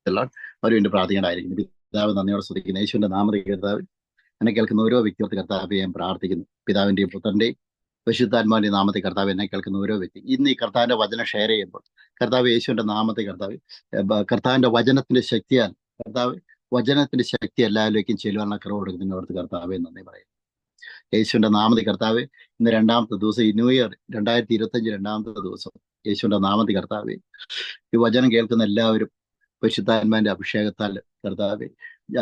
എല്ലാം ഒരു വേണ്ടി പ്രാർത്ഥിക്കേണ്ടതായിരിക്കുന്നു. പിതാവ് നന്ദിയോടെ സ്തുതിക്കുന്നു. യേശുവിന്റെ നാമത്തിൽ കർത്താവ് എന്നെ കേൾക്കുന്ന ഓരോ വ്യക്തികൾക്ക് കർത്താവ് ഞാൻ പ്രാർത്ഥിക്കുന്നു. പിതാവിന്റെയും പുത്രന്റെയും പരിശുദ്ധാത്മാവിന്റെ നാമത്തിൽ കർത്താവ് എന്നെ കേൾക്കുന്ന ഓരോ വ്യക്തി ഇന്ന് ഈ കർത്താവിന്റെ വചനം ഷെയർ ചെയ്യുമ്പോൾ കർത്താവ് യേശുവിന്റെ നാമത്തിൽ കർത്താവ് കർത്താവിന്റെ വചനത്തിന്റെ ശക്തിയാൽ കർത്താവ് വചനത്തിന്റെ ശക്തി എല്ലാവരിലേക്കും ചെല്ലുവാനുള്ള കൃപ കൊടുക്കുന്നതിനോടത്ത് കർത്താവെ നന്ദി പറയും. യേശുവിന്റെ നാമത്തിൽ കർത്താവ് ഇന്ന് രണ്ടാമത്തെ ദിവസം ഈ ന്യൂ ഇയർ 2025 രണ്ടാമത്തെ ദിവസം യേശുവിന്റെ നാമത്തിൽ കർത്താവ് ഈ വചനം കേൾക്കുന്ന എല്ലാവരും പരിശുദ്ധാത്മാവിന്റെ അഭിഷേകത്താൽ കർത്താവ്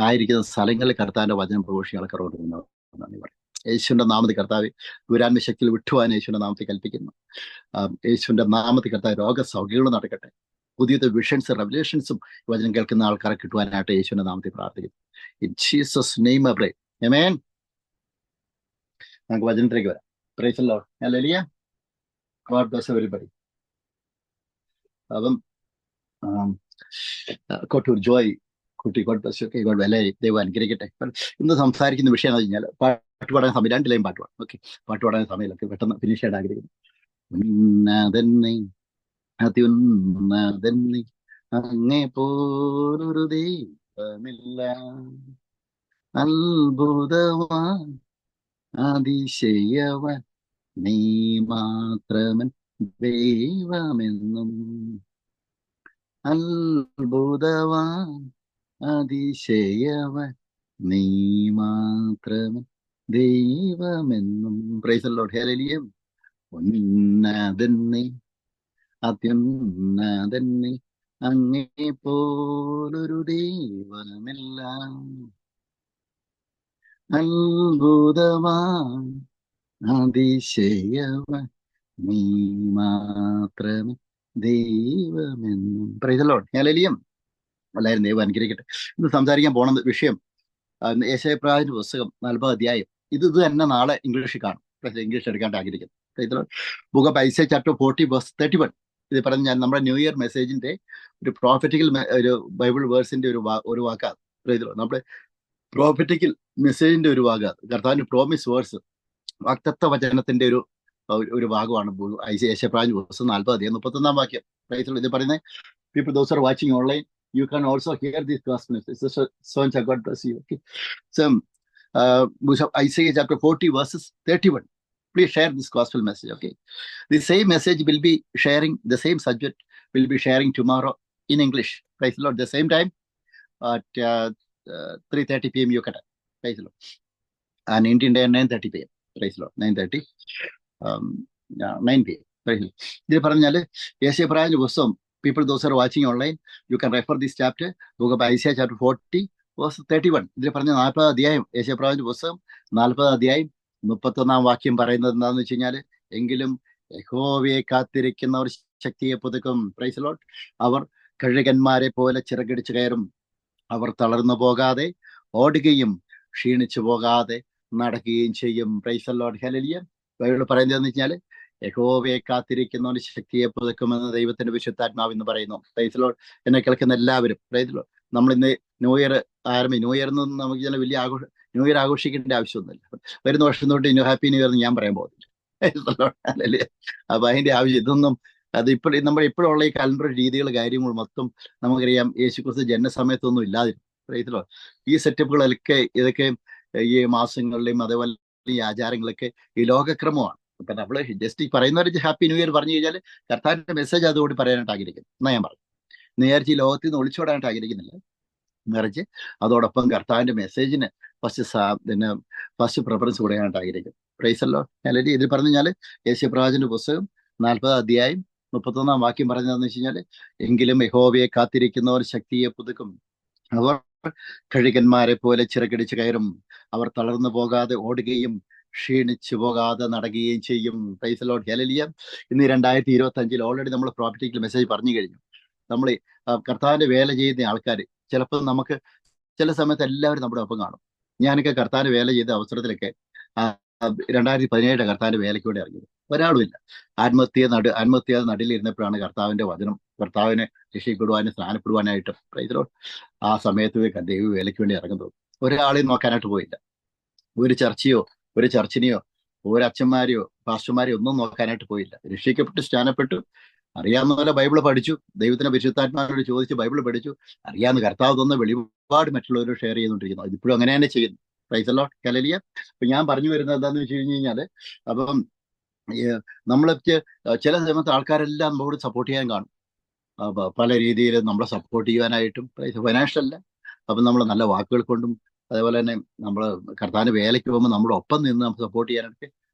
ആയിരിക്കുന്ന സ്ഥലങ്ങളിൽ കർത്താവിന്റെ വചനം പ്രഘോഷികളെ കറവെടുക്കുന്നു. നന്ദി പറയും. യേശുവിന്റെ നാമത്തിൽ കർത്താവ് ദുരാത്മ ശക്തിയിൽ വിട്ടുവാൻ യേശുവിന്റെ നാമത്തിൽ കൽപ്പിക്കുന്നു. യേശുവിന്റെ നാമത്തിൽ കർത്താവ് രോഗസൗഖ്യങ്ങൾ നടക്കട്ടെ. പുതിയ വിഷൻസ് റെവലേഷൻസും വചനം കേൾക്കുന്ന ആൾക്കാരെ കിട്ടുവാനായിട്ട് യേശുവിന്റെ നാമത്തിൽ പ്രാർത്ഥിക്കുന്നു. In Jesus name I pray. Amen. നമുക്ക് വചനത്തിലേക്ക് വരാം. Praise the Lord. Hallelujah. God bless everybody. അപ്പം കോട്ടൂർ ജോയ് കുട്ടി ഗോഡ് ബ്ലെസ് യു. ഗോഡ് എല്ലാവരെയും ദൈവം അനുഗ്രഹിക്കട്ടെ. ഇന്ന് സംസാരിക്കുന്ന വിഷയം എന്ന് വെച്ചാൽ പാട്ട് പാടാൻ സമയം 2 ലൈൻ പാട്ട് പാടാം. ഓക്കെ, പാട്ട് പാടാൻ സമയമൊക്കെ പെട്ടെന്ന് ഫിനിഷ് ചെയ്യാൻ ആഗ്രഹിക്കുന്നു. ഉന്നതന്നെ അത്യുന്നതന്നെ അങ്ങേ പോലൊരു ദൈവമില്ല, അത്ഭുതവാൻ അതിശയവൻ നീ മാത്രമൻ ദൈവമെന്നും, അത്ഭുതവാൻ അതിശയവൻ നീ മാത്രമൻ ദൈവമെന്നും. Praise the Lord. ഹല്ലേലൂയ. ഉന്നതന്നെ അത്യുന്നതന്നെ അങ്ങേ പോലൊരു ദൈവമില്ല, അത്ഭുതവാൻ അതിശയവൻ നീ മാത്രമേ ദൈവമെന്നും. Praise the Lord. ഹല്ലേലൂയ. എല്ലാവരും ദൈവം അനുഗ്രഹിക്കട്ടെ. ഇന്ന് സംസാരിക്കാൻ പോണ വിഷയം യെശയ്യാപ്രവാചകന്റെ പുസ്തകം 40 അധ്യായം. ഇത് തന്നെ നാളെ ഇംഗ്ലീഷിൽ കാണും. ഇംഗ്ലീഷ് എടുക്കാണ്ട് ആഗ്രഹിക്കുന്നു. Praise the Lord. Book of Isaiah chapter 40 verse 31. ഇത് പറഞ്ഞ ഞാൻ നമ്മുടെ ന്യൂ ഇയർ മെസ്സേജിന്റെ ഒരു പ്രോഫറ്റിക്കൽ ഒരു ബൈബിൾ വേഴ്സിന്റെ ഒരു വാക്കാണ്. Price the Lord. നമ്മുടെ പ്രോഫറ്റിക്കൽ മെസ്സേജിന്റെ ഒരു വാക്കാണ്. കർത്താവിന്റെ പ്രോമിസ് വേഴ്സ്, വാഗ്ദത്ത വചനത്തിന്റെ ഒരു ഭാഗമാണ് യെശയ്യാപ്രവാചകന്റെ പുസ്തകം 40 അധ്യായം 31 വാക്യം. Price the Lord. ഇത് പറയുന്നത് people those are watching online, you can also hear this gospel message. So God bless you. Okay, so Isaiah chapter 40 verses 31. Please share this gospel message. Okay, the same message will be sharing, the same subject will be sharing tomorrow in English. Praise the Lord. The same time at 3:30 p.m. UK time. Praise the Lord. And Indian day 9:30 p.m. Praise the Lord. 9:30 9 p.m. Praise the Lord. ഇത് പറഞ്ഞാൽ യെശയ്യാപ്രവാചകന്റെ പുസ്തകം, people those are watching online, you can refer this chapter, book of Isaiah chapter 40 verse 31. ഇതിൽ പറഞ്ഞ 40 അധ്യായം യെശയ്യാപ്രവാചകന്റെ പുസ്തകം 40 അധ്യായം 31 വാക്യം പറയുന്നത് എന്താണെന്ന് വെച്ച് കഴിഞ്ഞാൽ, എങ്കിലും യഹോവയെ കാത്തിരിക്കുന്നവർ ശക്തിയെ പുതുക്കും. Praise the Lord. അവർ കഴുകന്മാരെ പോലെ ചിറകടിച്ചു കയറും, അവർ തളർന്നു പോകാതെ ഓടുകയും ക്ഷീണിച്ചു പോകാതെ നടക്കുകയും ചെയ്യും. Price the Lord. Hallelujah. Bible പറയുന്നത് എന്ന് വെച്ചാൽ യഹോവയെ കാത്തിരിക്കുന്നവർ ശക്തിയെ പുതുക്കുമെന്ന് ദൈവത്തിന്റെ വിശുദ്ധാത്മാവ് എന്ന് പറയുന്നു. Price the Lord. എന്നെ കേൾക്കുന്ന എല്ലാവരും പ്രൈസ് ദി ലോർഡ്. നമ്മൾ ഇന്ന് ന്യൂ ഇയർ ന്യൂ ഇയർ എന്നൊന്നും നമുക്ക് ചില വലിയ ന്യൂ ഇയർ ആഘോഷിക്കേണ്ട ആവശ്യമൊന്നുമില്ല. വരുന്ന വർഷം തൊട്ട് ഹാപ്പി ന്യൂ ഇയർ എന്ന് ഞാൻ പറയാൻ പോകുന്നില്ല. അപ്പൊ അതിന്റെ ആവശ്യം ഇതൊന്നും, അത് നമ്മൾ ഇപ്പോഴുള്ള ഈ കലണ്ടർ രീതികൾ കാര്യങ്ങൾ മൊത്തം നമുക്കറിയാം യേശുക്രിസ്തു ജനനസമയത്തൊന്നും ഇല്ലാതിരുന്നു. Praise the Lord. ഈ സെറ്റപ്പുകളൊക്കെ ഇതൊക്കെ ഈ മാസങ്ങളിലെയും അതേപോലെ ഈ ആചാരങ്ങളൊക്കെ ഈ ലോകക്രമമാണ്. അപ്പൊ നമ്മള് ജസ്റ്റ് പറയുന്നവർ ഹാപ്പി ന്യൂ ഇയർ പറഞ്ഞു കഴിഞ്ഞാൽ കർത്താവിന്റെ മെസ്സേജ് അതുകൂടി പറയാനായിട്ട് ആഗ്രഹിക്കുന്നു എന്നാ ഞാൻ പറഞ്ഞു. നേരിച്ച് ഈ ലോകത്തിൽ നിന്ന് ഒളിച്ചോടാനായിട്ട് ആഗ്രഹിക്കുന്നില്ല, മറിച്ച് അതോടൊപ്പം കർത്താവിന്റെ മെസ്സേജിന് ഫസ്റ്റ് പ്രിഫറൻസ് കൊടുക്കാനായിട്ട് ആഗ്രഹിക്കും. Price the Lord. അല്ലെങ്കിൽ ഇതിൽ പറഞ്ഞു കഴിഞ്ഞാൽ യെശയ്യാപ്രവാചകന്റെ പുസ്തകം 40 അധ്യായം 31 വാക്യം പറഞ്ഞതെന്ന് വെച്ച് കഴിഞ്ഞാൽ, എങ്കിലും യഹോവയെ കാത്തിരിക്കുന്നവർ ശക്തിയെ പുതുക്കും, അവർ കഴുകന്മാരെ പോലെ ചിറകടിച്ചു കയറും, അവർ തളർന്നു പോകാതെ ഓടുകയും ക്ഷീണിച്ചു പോകാതെ നടക്കുകയും ചെയ്യും. Price the Lord. ഹല്ലേലൂയ. ഇന്ന് 2025 ഓൾറെഡി നമ്മൾ പ്രോഫറ്റിക്കൽ മെസ്സേജ് പറഞ്ഞു കഴിഞ്ഞു. നമ്മൾ കർത്താവിന്റെ വേല ചെയ്യുന്ന ആൾക്കാർ ചിലപ്പോൾ നമുക്ക് ചില സമയത്ത് എല്ലാവരും നമ്മുടെ ഒപ്പം കാണും. ഞാനൊക്കെ കർത്താവിന്റെ വേല ചെയ്ത അവസരത്തിലൊക്കെ 2017 കർത്താവിന്റെ വേലയ്ക്ക് വേണ്ടി ഇറങ്ങിയത്. ഒരാളും ഇല്ല. ആത്മഹത്യ നടുലിരുന്നപ്പോഴാണ് കർത്താവിന്റെ വചനം കർത്താവിനെ രക്ഷിക്കപ്പെടുവാനും സ്നാനപ്പെടുവാനായിട്ടും പ്രൈസ് ദി ലോർഡ് ആ സമയത്ത് ദൈവ വേലയ്ക്ക് വേണ്ടി ഇറങ്ങുന്നത്. ഒരാളെയും നോക്കാനായിട്ട് പോയില്ല. ഒരു ചർച്ചിനെയോ ഒരു അച്ഛന്മാരെയോ പാസ്റ്റർമാരെയോ ഒന്നും നോക്കാനായിട്ട് പോയില്ല. രക്ഷിക്കപ്പെട്ട് സ്നാനപ്പെട്ടു അറിയാവുന്ന പോലെ ബൈബിൾ പഠിച്ചു, ദൈവത്തിന്റെ പരിശുദ്ധാത്മാവിനോട് ചോദിച്ച് ബൈബിൾ പഠിച്ചു, അറിയാവുന്ന കർത്താവ് തന്ന വെളിപാട് മറ്റുള്ളവരോട് ഷെയർ ചെയ്തുകൊണ്ടിരിക്കുന്നു. ഇതിപ്പോഴും അങ്ങനെ തന്നെ ചെയ്യുന്നു. Praise Lord, hallelujah. അപ്പൊ ഞാൻ പറഞ്ഞു വരുന്നത് എന്താന്ന് വെച്ച് കഴിഞ്ഞ് കഴിഞ്ഞാല്, അപ്പം നമ്മളൊക്കെ ചില സമയത്ത് ആൾക്കാരെല്ലാം നമ്മളോട് സപ്പോർട്ട് ചെയ്യാൻ കാണും. പല രീതിയിൽ നമ്മളെ സപ്പോർട്ട് ചെയ്യാനായിട്ടും, ഫൈനാൻഷ്യൽ അല്ല, അപ്പം നമ്മൾ നല്ല വാക്കുകൾ കൊണ്ടും, അതേപോലെ തന്നെ നമ്മൾ കർത്താവിന്റെ വേലയ്ക്ക് പോകുമ്പോൾ നമ്മുടെ ഒപ്പം നിന്ന് നമുക്ക് സപ്പോർട്ട് ചെയ്യാനൊക്കെ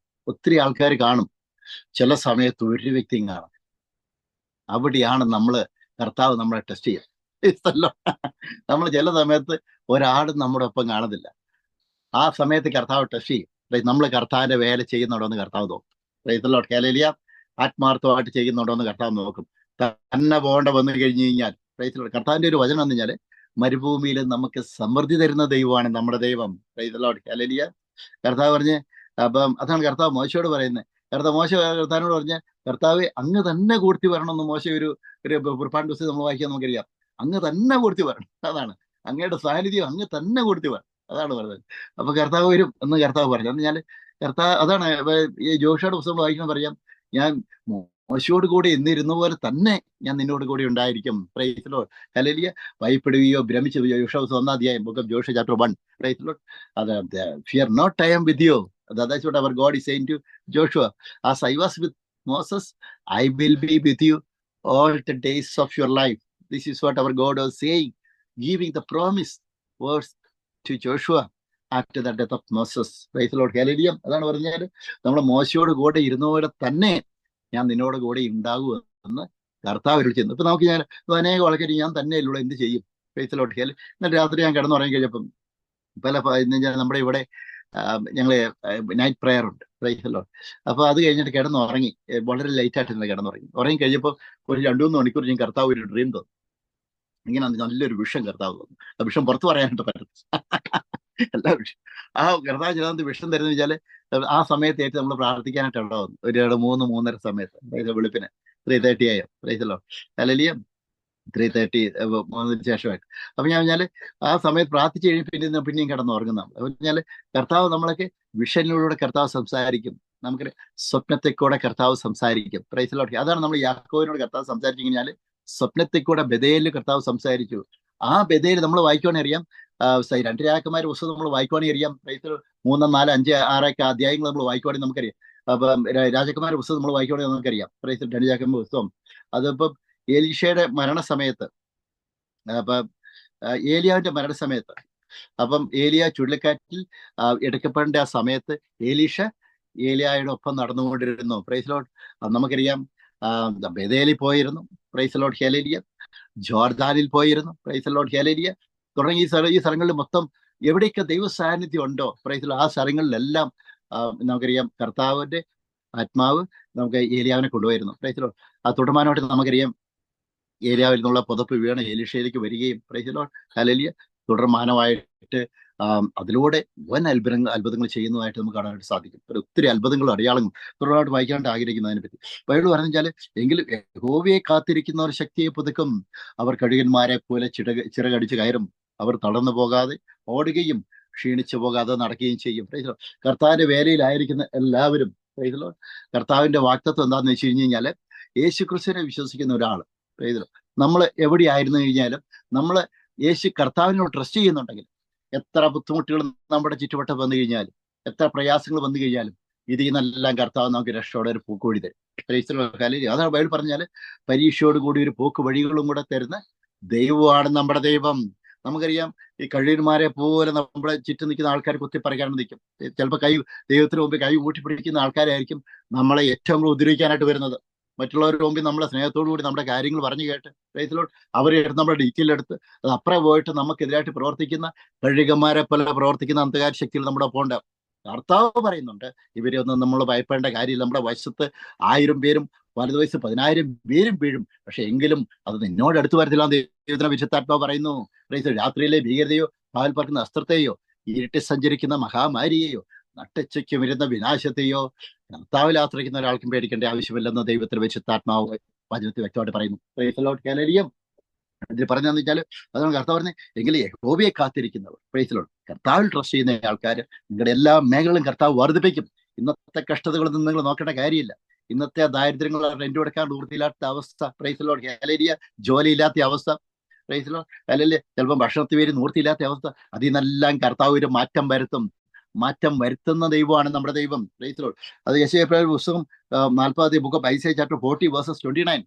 ഒത്തിരി ആൾക്കാർ കാണും. ചില സമയത്ത് ഒരു വ്യക്തിയും കാണും. അവിടെയാണ് കർത്താവ് നമ്മളെ ടെസ്റ്റ് ചെയ്യുക. നമ്മൾ ചില സമയത്ത് ഒരാളും നമ്മുടെ ഒപ്പം കാണത്തില്ല. ആ സമയത്ത് കർത്താവ് ടെസ്റ്റ് ചെയ്യും. നമ്മൾ കർത്താവിന്റെ വേല ചെയ്യുന്നുണ്ടോ എന്ന് കർത്താവ് നോക്കും. പ്രൈസലോട്ട്, ഹല്ലേലൂയ. ആത്മാർത്ഥമായിട്ട് ചെയ്യുന്നുണ്ടോ എന്ന് കർത്താവ് നോക്കും. തന്നെ പോകേണ്ട വന്നു കഴിഞ്ഞു കഴിഞ്ഞാൽ, പ്രൈസലോട്ട്, കർത്താവിന്റെ ഒരു വചനം എന്ന് പറഞ്ഞാല്, മരുഭൂമിയിൽ നമുക്ക് സമൃദ്ധി തരുന്ന ദൈവമാണ് നമ്മുടെ ദൈവം. പ്രൈസലോട്ട്, ഹല്ലേലൂയ. കർത്താവ് പറഞ്ഞ്, അപ്പം അതാണ് കർത്താവ് മോശയോട് പറയുന്നത്. കർത്താവിനോട് പറഞ്ഞ, കർത്താവ് അങ്ങ് തന്നെ കൂർത്തി വരണമെന്ന് മോശ ഒരു പുറപ്പാട് പുസ്തകം നമ്മൾ വായിക്കാൻ നമുക്കറിയാം. അങ്ങ് തന്നെ കൂർത്തി വരണം, അതാണ് അങ്ങയുടെ സാന്നിധ്യം, അങ്ങ് തന്നെ കൂർത്തി വരണം, അതാണ് പറഞ്ഞത്. അപ്പൊ കർത്താവ് വരും എന്ന് കർത്താവ് പറഞ്ഞു. അന്ന് ഞാൻ അതാണ് ഈ ജോഷയുടെ പുസ്തകം വായിക്കണം പറയാം, ഞാൻ മോശയോട് കൂടി എന്നിരുന്ന പോലെ തന്നെ ഞാൻ നിന്നോട് കൂടി ഉണ്ടായിരിക്കും. Praise Lord, hallelujah. ഭയപ്പെടുകയോ ഭ്രമിച്ചു ജോഷ 1 അധ്യായം, book of Joshua chapter 1. Praise Lord. അത് fear not, I am with you. That's what our God is saying to Joshua. As I was with Moses, I will be with you all the days of your life. This is what our God was saying, giving the promise words to Joshua after the death of Moses. Praise the Lord, hallelujah. അതാണ് പറഞ്ഞാൽ, നമ്മുടെ മോശയോട് കൂടെ ഇരുന്നപോലെ തന്നെ ഞാൻ നിന്നോട് കൂടെ ഉണ്ടാകുക എന്ന് കർത്താവ് ചെന്നു. ഇപ്പൊ നമുക്ക് ഞാൻ അനേക ആൾക്കാർ ഞാൻ തന്നെയല്ലുള്ള എന്ത് ചെയ്യും. Price the Lord. എന്നിട്ട് രാത്രി ഞാൻ കിടന്നുറങ്ങി കഴിഞ്ഞപ്പം നമ്മുടെ ഇവിടെ ഞങ്ങള് നൈറ്റ് പ്രെയർ ഉണ്ട്. Price the Lord. അപ്പൊ അത് കഴിഞ്ഞിട്ട് കിടന്നുറങ്ങി, വളരെ ലൈറ്റ് ആയിട്ട് കിടന്നുറങ്ങി. ഉറങ്ങി കഴിഞ്ഞപ്പോൾ ഒരു 2-3 മണിക്കൂർ ഞാൻ കർത്താവ് ഒരു ഡ്രീം തന്നു. ഇങ്ങനെ നല്ലൊരു വിഷം കർത്താവ് തന്നു. ആ വിഷം പുറത്ത് പറയാനായിട്ട് പറ്റും. എല്ലാ വിഷം ആ കർത്താവ് ചിലത് വിഷം തരുന്ന വെച്ചാല് ആ സമയത്ത് ഏറ്റവും നമ്മൾ പ്രാർത്ഥിക്കാനായിട്ട് ഉണ്ടാവുന്നു. ഒരു 3-3:30 സമയത്ത്, വെളുപ്പിന് 3:30 ആയോ. Price the Lord, hallelujah. 3:30 ശേഷമായിട്ട്. അപ്പൊ ഞാൻ പറഞ്ഞാല് ആ സമയത്ത് പ്രാർത്ഥിച്ചു കഴിഞ്ഞ് പിന്നെയും കിടന്ന് ഉറങ്ങുന്നതാണ്. അപ്പൊ പറഞ്ഞാല് കർത്താവ് നമ്മളൊക്കെ വിഷനിലൂടെ കർത്താവ് സംസാരിക്കും. നമുക്ക് സ്വപ്നത്തെ കൂടെ കർത്താവ് സംസാരിക്കും. Price the Lord. അതാണ് നമ്മൾ യാക്കോബിനോട് കർത്താവ് സംസാരിച്ചു കഴിഞ്ഞാൽ, സ്വപ്നത്തെ കൂടെ ബഥേലിൽ കർത്താവ് സംസാരിച്ചു. ആ ബഥേൽ നമ്മൾ വായിക്കുവാണെങ്കിൽ അറിയാം, 2 രാജാക്കന്മാരുടെ പുസ്തകം നമ്മൾ വായിക്കുവാണെങ്കിൽ അറിയാം. Price the Lord. 3, 4, 5, 6 അധ്യായങ്ങൾ നമ്മൾ വായിക്കുവാണെങ്കിൽ നമുക്കറിയാം. അപ്പം രാജാക്കന്മാരുടെ പുസ്തകം നമ്മൾ വായിക്കുവാണെങ്കിൽ നമുക്കറിയാം. Price the Lord. 2 രാജാക്കന്മാരുടെ പുസ്തകം അതിപ്പം ഏലീഷയുടെ മരണസമയത്ത്, അപ്പം ഏലിയാവിന്റെ മരണസമയത്ത്, അപ്പം ഏലിയ ചുഴലിക്കാറ്റിൽ എടുക്കപ്പെടേണ്ട ആ സമയത്ത് ഏലിയായുടെ ഒപ്പം നടന്നുകൊണ്ടിരുന്നു. Praise Lord. നമുക്കറിയാം, ബഥേലിൽ പോയിരുന്നു. Praise Lord, hallelujah. ജോർദാനിൽ പോയിരുന്നു. Praise Lord, hallelujah. തുടങ്ങി ഈ സ്ഥലങ്ങളിൽ മൊത്തം എവിടെയൊക്കെ ദൈവ സാന്നിധ്യം ഉണ്ടോ, പ്രൈസ് ലോർഡ്, ആ സ്ഥലങ്ങളിലെല്ലാം നമുക്കറിയാം കർത്താവിന്റെ ആത്മാവ് നമുക്ക് ഏലിയാവിനെ കൊണ്ടുപോയിരുന്നു. Praise Lord. ആ തുടർമാനമായിട്ട് നമുക്കറിയാം ഏലിയാവിൽ നിന്നുള്ള പുതപ്പ് വീണ് എലീഷയിലേക്ക് വരികയും, പ്രൈസ് ലോർഡ്, ഹല്ലേലൂയ, തുടർമാനമായിട്ട് അതിലൂടെ വൻ അത്ഭുതങ്ങൾ ചെയ്യുന്നതായിട്ട് നമുക്ക് കാണാനായിട്ട് സാധിക്കും. ഒത്തിരി അത്ഭുതങ്ങളും അടയാളങ്ങളും തുടർന്നായിട്ട് വായിക്കാനായിട്ട് ആഗ്രഹിക്കുന്നതിനെ പറ്റി ബൈബിൾ പറഞ്ഞാൽ, എങ്കിലും യഹോവയെ കാത്തിരിക്കുന്നവർ ശക്തിയെ പുതുക്കും, അവർ കഴുകന്മാരെ പോലെ ചിറകടിച്ച് കയറും, അവർ തളർന്നു പോകാതെ ഓടുകയും ക്ഷീണിച്ചു പോകാതെ നടക്കുകയും ചെയ്യും. Praise Lord. കർത്താവിന്റെ വേലയിലായിരിക്കുന്ന എല്ലാവരും, പ്രൈസ് ലോർഡ്, കർത്താവിന്റെ വാഗ്ദത്തം എന്താണെന്ന് വെച്ച് കഴിഞ്ഞ് കഴിഞ്ഞാല്, യേശുക്രിസ്തുവിനെ വിശ്വസിക്കുന്ന ഒരാൾ, നമ്മൾ എവിടെയായിരുന്നു കഴിഞ്ഞാലും നമ്മൾ കർത്താവിനോട് ട്രസ്റ്റ് ചെയ്യുന്നുണ്ടെങ്കിൽ, എത്ര ബുദ്ധിമുട്ടുകൾ നമ്മുടെ ചുറ്റുവട്ടം വന്നു കഴിഞ്ഞാലും, എത്ര പ്രയാസങ്ങൾ വന്നു കഴിഞ്ഞാലും, ഇതിൽ നിന്നെല്ലാം കർത്താവ് നമുക്ക് രക്ഷയോടെ ഒരു പോക്ക് വഴി തരും. അതാണ് ബൈബിൾ പറഞ്ഞാല്, പരീക്ഷയോട് കൂടി ഒരു പോക്ക് വഴികളും കൂടെ തരുന്ന ദൈവമാണ് നമ്മുടെ ദൈവം. നമുക്കറിയാം, ഈ കഴിയന്മാരെ പോലെ നമ്മളെ ചുറ്റും നിൽക്കുന്ന ആൾക്കാർ കുത്തിപ്പറിക്കാൻ നിൽക്കും. ചിലപ്പോൾ ദൈവത്തിന് മുമ്പ് കൈ ഊട്ടിപ്പിടിക്കുന്ന ആൾക്കാരായിരിക്കും നമ്മളെ ഏറ്റവും കൂടുതൽ ഉദ്ധരിക്കാനായിട്ട് വരുന്നത്. മറ്റുള്ളവരുടെ മുമ്പിൽ നമ്മളെ സ്നേഹത്തോടു കൂടി നമ്മുടെ കാര്യങ്ങൾ പറഞ്ഞു കേട്ട്, പ്രൈസ് ലോർഡ്, അവരെ എടുത്ത് നമ്മുടെ ഡീറ്റെയിൽ എടുത്ത് അത് അപ്പുറം പോയിട്ട് നമുക്കെതിരായിട്ട് പ്രവർത്തിക്കുന്ന കഴുകന്മാരെ പോലെ പ്രവർത്തിക്കുന്ന അന്ധകാര ശക്തികൾ നമ്മുടെ ഒപ്പം ഉണ്ട്. കർത്താവ് പറയുന്നുണ്ട്, ഇവരെ ഒന്നും നമ്മൾ ഭയപ്പെടേണ്ട കാര്യമില്ല. നമ്മുടെ വശത്ത് 1000 പേരും വലതുവശത്ത് 10,000 പേരും വീഴും, പക്ഷെ എങ്കിലും അത് നിന്നോട് അടുത്ത് വരത്തില്ല. ദൈവത്തിന്റെ വിശുദ്ധാത്മാവ് പറയുന്നു. പ്രൈസ്, രാത്രിയിലെ ഭീകരതയോ പകൽ പറക്കുന്ന അസ്ത്രത്തെയോ ഇരുട്ടി സഞ്ചരിക്കുന്ന മഹാമാരിയെയോ നട്ടുച്ചയ്ക്കും വരുന്ന വിനാശത്തെയോ കർത്താവിൽ ആശ്രയിക്കുന്ന ഒരാൾക്കും പേടിക്കേണ്ട ആവശ്യമില്ലെന്ന് ദൈവത്തിന്റെ വിശുദ്ധാത്മാവ് വചനത്തിൽ വ്യക്തമായിട്ട് പറയുന്നു. Praise Lord, hallelujah. അതിൽ പറഞ്ഞതെന്ന് വെച്ചാൽ, അതാണ് കർത്താവ് പറഞ്ഞത്, എങ്കിലും യഹോവയെ കാത്തിരിക്കുന്നവർ, പ്രൈസ് ലോർഡ്, കർത്താവിൽ ട്രസ്റ്റ് ചെയ്യുന്ന ആൾക്കാർ, നിങ്ങളുടെ എല്ലാ മേഖലകളും കർത്താവ് വർദ്ധിപ്പിക്കും. ഇന്നത്തെ കഷ്ടതകളൊന്നും നിങ്ങൾ നോക്കേണ്ട കാര്യമില്ല. ഇന്നത്തെ ദാരിദ്ര്യങ്ങൾ, റെന്റ് കൊടുക്കാൻ നിവൃത്തിയില്ലാത്ത അവസ്ഥ, പ്രൈസ് ലോർഡ് ഹല്ലേലൂയ, ജോലി ഇല്ലാത്ത അവസ്ഥ, പ്രൈസ് ലോർഡ് ഹല്ലേലൂയ, ചിലപ്പോൾ ഭക്ഷണത്തിന് പേര് നിവൃത്തിയില്ലാത്ത അവസ്ഥ, അതിൽ നിന്നെല്ലാം കർത്താവ് ഒരു മാറ്റം വരുത്തും. മാറ്റം വരുത്തുന്ന ദൈവമാണ് നമ്മുടെ ദൈവം. Praise Lord. അത് യെശയ്യാപ്രവാചകന്റെ പുസ്തകം 40 book of Isaiah chapter 40 verses 29.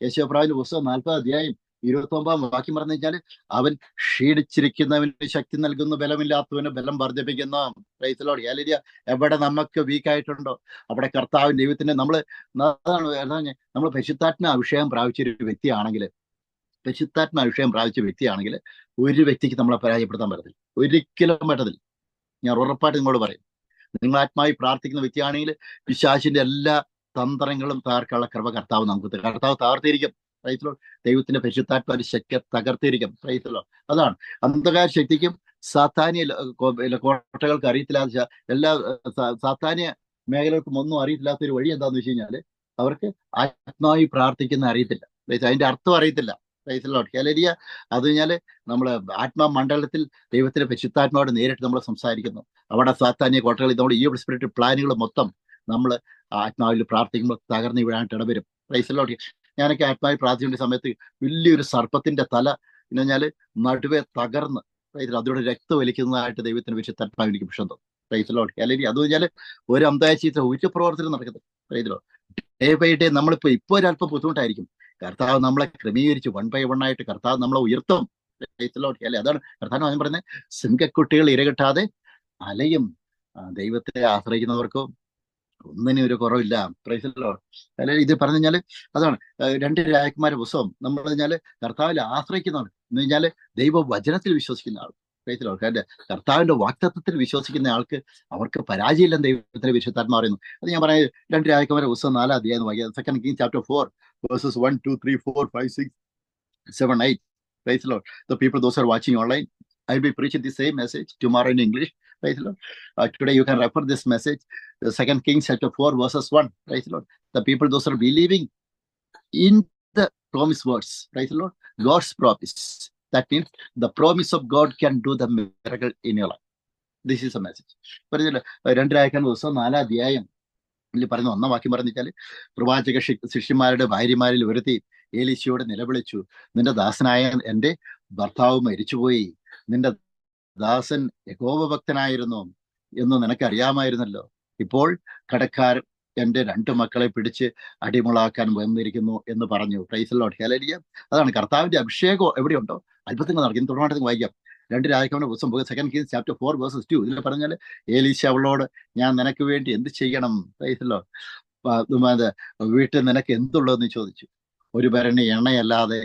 യെശയ്യാപ്രവാചകന്റെ പുസ്തകം 40 അധ്യായം 29 വാക്യം പറഞ്ഞു കഴിഞ്ഞാൽ, അവൻ ക്ഷീണിച്ചിരിക്കുന്നവന് ശക്തി നൽകുന്നു, ബലമില്ലാത്തവന് ബലം വർദ്ധിപ്പിക്കുന്നു. Praise Lord hallelujah. എവിടെ നമുക്ക് വീക്ക് ആയിട്ടുണ്ടോ അവിടെ കർത്താവിൻ ദൈവത്തിന് നമ്മൾ പരിശുദ്ധാത്മ അഭിഷേകം പ്രാപിച്ച ഒരു വ്യക്തിയാണെങ്കിൽ, പരിശുദ്ധാത്മ അഭിഷേകം പ്രാപിച്ച വ്യക്തിയാണെങ്കിൽ ഒരു വ്യക്തിക്ക് നമ്മളെ പരാജയപ്പെടുത്താൻ പറ്റത്തില്ല, ഒരിക്കലും പറ്റത്തില്ല. ഞാൻ ഉറപ്പായിട്ട് നിങ്ങളോട് പറയും, നിങ്ങൾ ആത്മാവിൽ പ്രാർത്ഥിക്കുന്ന വ്യക്തിയാണെങ്കിൽ പിശാചിന്റെ എല്ലാ തന്ത്രങ്ങളും തകർക്കാനുള്ള കൃപ കർത്താവ് നമുക്ക് കർത്താവ് തകർത്തിരിക്കും. Price Lord. ദൈവത്തിന്റെ പരിശുദ്ധാത്മാ ശക്തി തകർത്തിരിക്കും. Praise Lord. അതാണ് അന്ധകാര ശക്തിക്കും സാത്താന്യ കോട്ടകൾക്ക് അറിയത്തില്ലാത്ത എല്ലാ സാത്താന്യ മേഖലകൾക്കും ഒന്നും അറിയത്തില്ലാത്ത ഒരു വഴി എന്താണെന്ന് വെച്ച് കഴിഞ്ഞാൽ, അവർക്ക് ആത്മാവിൽ പ്രാർത്ഥിക്കുന്ന അറിയത്തില്ല. അതിന്റെ അർത്ഥം അറിയത്തില്ല. Praise Lord hallelujah. അത് കഴിഞ്ഞാല് നമ്മൾ ആത്മാ മണ്ഡലത്തിൽ ദൈവത്തിന്റെ പരിശുദ്ധാത്മാവോട് നേരിട്ട് നമ്മൾ സംസാരിക്കുന്നു. അവിടെ സാത്താന്യ കോട്ടകളിൽ നമ്മുടെ ഈ സ്പിരിറ്റ് പ്ലാനുകൾ മൊത്തം നമ്മൾ ആത്മാവിൽ പ്രാർത്ഥിക്കുമ്പോൾ തകർന്ന് വീഴാനായിട്ട് ഇടവരും. Praise Lord. ഞാനൊക്കെ ആത്മാവിൽ പ്രാർത്ഥിക്കേണ്ട സമയത്ത് വലിയൊരു സർപ്പത്തിന്റെ തല എന്ന് പറഞ്ഞാല് നടുവെ തകർന്ന്, അതിലൂടെ രക്തം വലിക്കുന്നതായിട്ട് ദൈവത്തിന് പരിശുദ്ധാത്മാവ് എനിക്ക് വിഷം തന്നു. Praise Lord hallelujah. അത് കഴിഞ്ഞാൽ ഒരു അന്താഴ്ച ഒരു പ്രവർത്തനം നടക്കുന്നത്. Praise Lord. Day by day നമ്മളിപ്പോ ഒരല്പം ബുദ്ധിമുട്ടായിരിക്കും, കർത്താവ് നമ്മളെ ക്രമീകരിച്ച് 1 by 1 ആയിട്ട് കർത്താവ് നമ്മളെ ഉയർത്തും. അല്ലെ, അതാണ് കർത്താവ് ഞാൻ പറയുന്നത്. സിംഹക്കുട്ടികൾ ഇരകെട്ടാതെ അലയും. ദൈവത്തെ ആശ്രയിക്കുന്നവർക്കോ ഒന്നിനും ഒരു കുറവില്ല. Praise Lord. അല്ലെങ്കിൽ ഇത് പറഞ്ഞു കഴിഞ്ഞാല് അതാണ് 2 രാജകുമാരുടെ പുസ്തകം നമ്മൾ കഴിഞ്ഞാല് കർത്താവിൽ ആശ്രയിക്കുന്നതാണ് എന്ന് കഴിഞ്ഞാല് ദൈവവചനത്തിൽ വിശ്വസിക്കുന്ന ആൾ. Price Lord. കർത്താവിന്റെ വാക്തത്വത്തിൽ വിശ്വസിക്കുന്ന ആൾക്ക് അവർക്ക് പരാജയമില്ലെന്ന് ദൈവത്തിന്റെ വിശുദ്ധാത്മാ പറയുന്നു. അത് ഞാൻ പറയുന്നത് 2 രാജകുമാരുടെ പുസ്തകം 4 അധ്യായം വായിക്കുക. 2 Kings chapter 4 verses 1, 2, 3, 4, 5, 6, 7, 8. Praise the Lord. The people, those who are watching online, I'll be preaching the same message tomorrow in English. Praise the Lord. Today you can refer this message, the 2 Kings chapter 4 verses 1. Praise the Lord. The people, those who are believing in the promised words. Praise the Lord. God's promise. That means the promise of God can do the miracle in your life. This is a message. Praise the Lord. 2 രാജകുമാരുടെ പുസ്തകം 4 അധ്യായം പറയുന്ന 1 വാക്യം പറഞ്ഞാൽ, പ്രവാചക ശിഷ്യന്മാരുടെ ഭാര്യമാരിൽ ഒരുത്തി ഏലീശയോട് നിലവിളിച്ചു, നിന്റെ ദാസനായ എന്റെ ഭർത്താവ് മരിച്ചുപോയി, നിന്റെ ദാസൻ യഹോവഭക്തനായിരുന്നു എന്ന് നിനക്കറിയാമായിരുന്നല്ലോ. ഇപ്പോൾ കടക്കാർ എന്റെ 2 മക്കളെ പിടിച്ച് അടിമകളാക്കാൻ വന്നിരിക്കുന്നു എന്ന് പറഞ്ഞു. Praise Lord hallelujah. അതാണ് കർത്താവിന്റെ അഭിഷേകം എവിടെയുണ്ടോ അത്ഭുതങ്ങൾ നടക്കും. തുടർന്ന് വായിക്കാം. 2 രാജകുമാരുടെ പുസ്തകം 2 Kings chapter 4 verses 2. ഇതിൽ പറഞ്ഞാൽ, ഏലീശ അവളോട്, ഞാൻ നിനക്ക് വേണ്ടി എന്ത് ചെയ്യണം? Praise Lord. വീട്ടിൽ നിനക്ക് എന്തുള്ളതെന്ന് ചോദിച്ചു. ഒരു ഭരണി എണ്ണയല്ലാതെ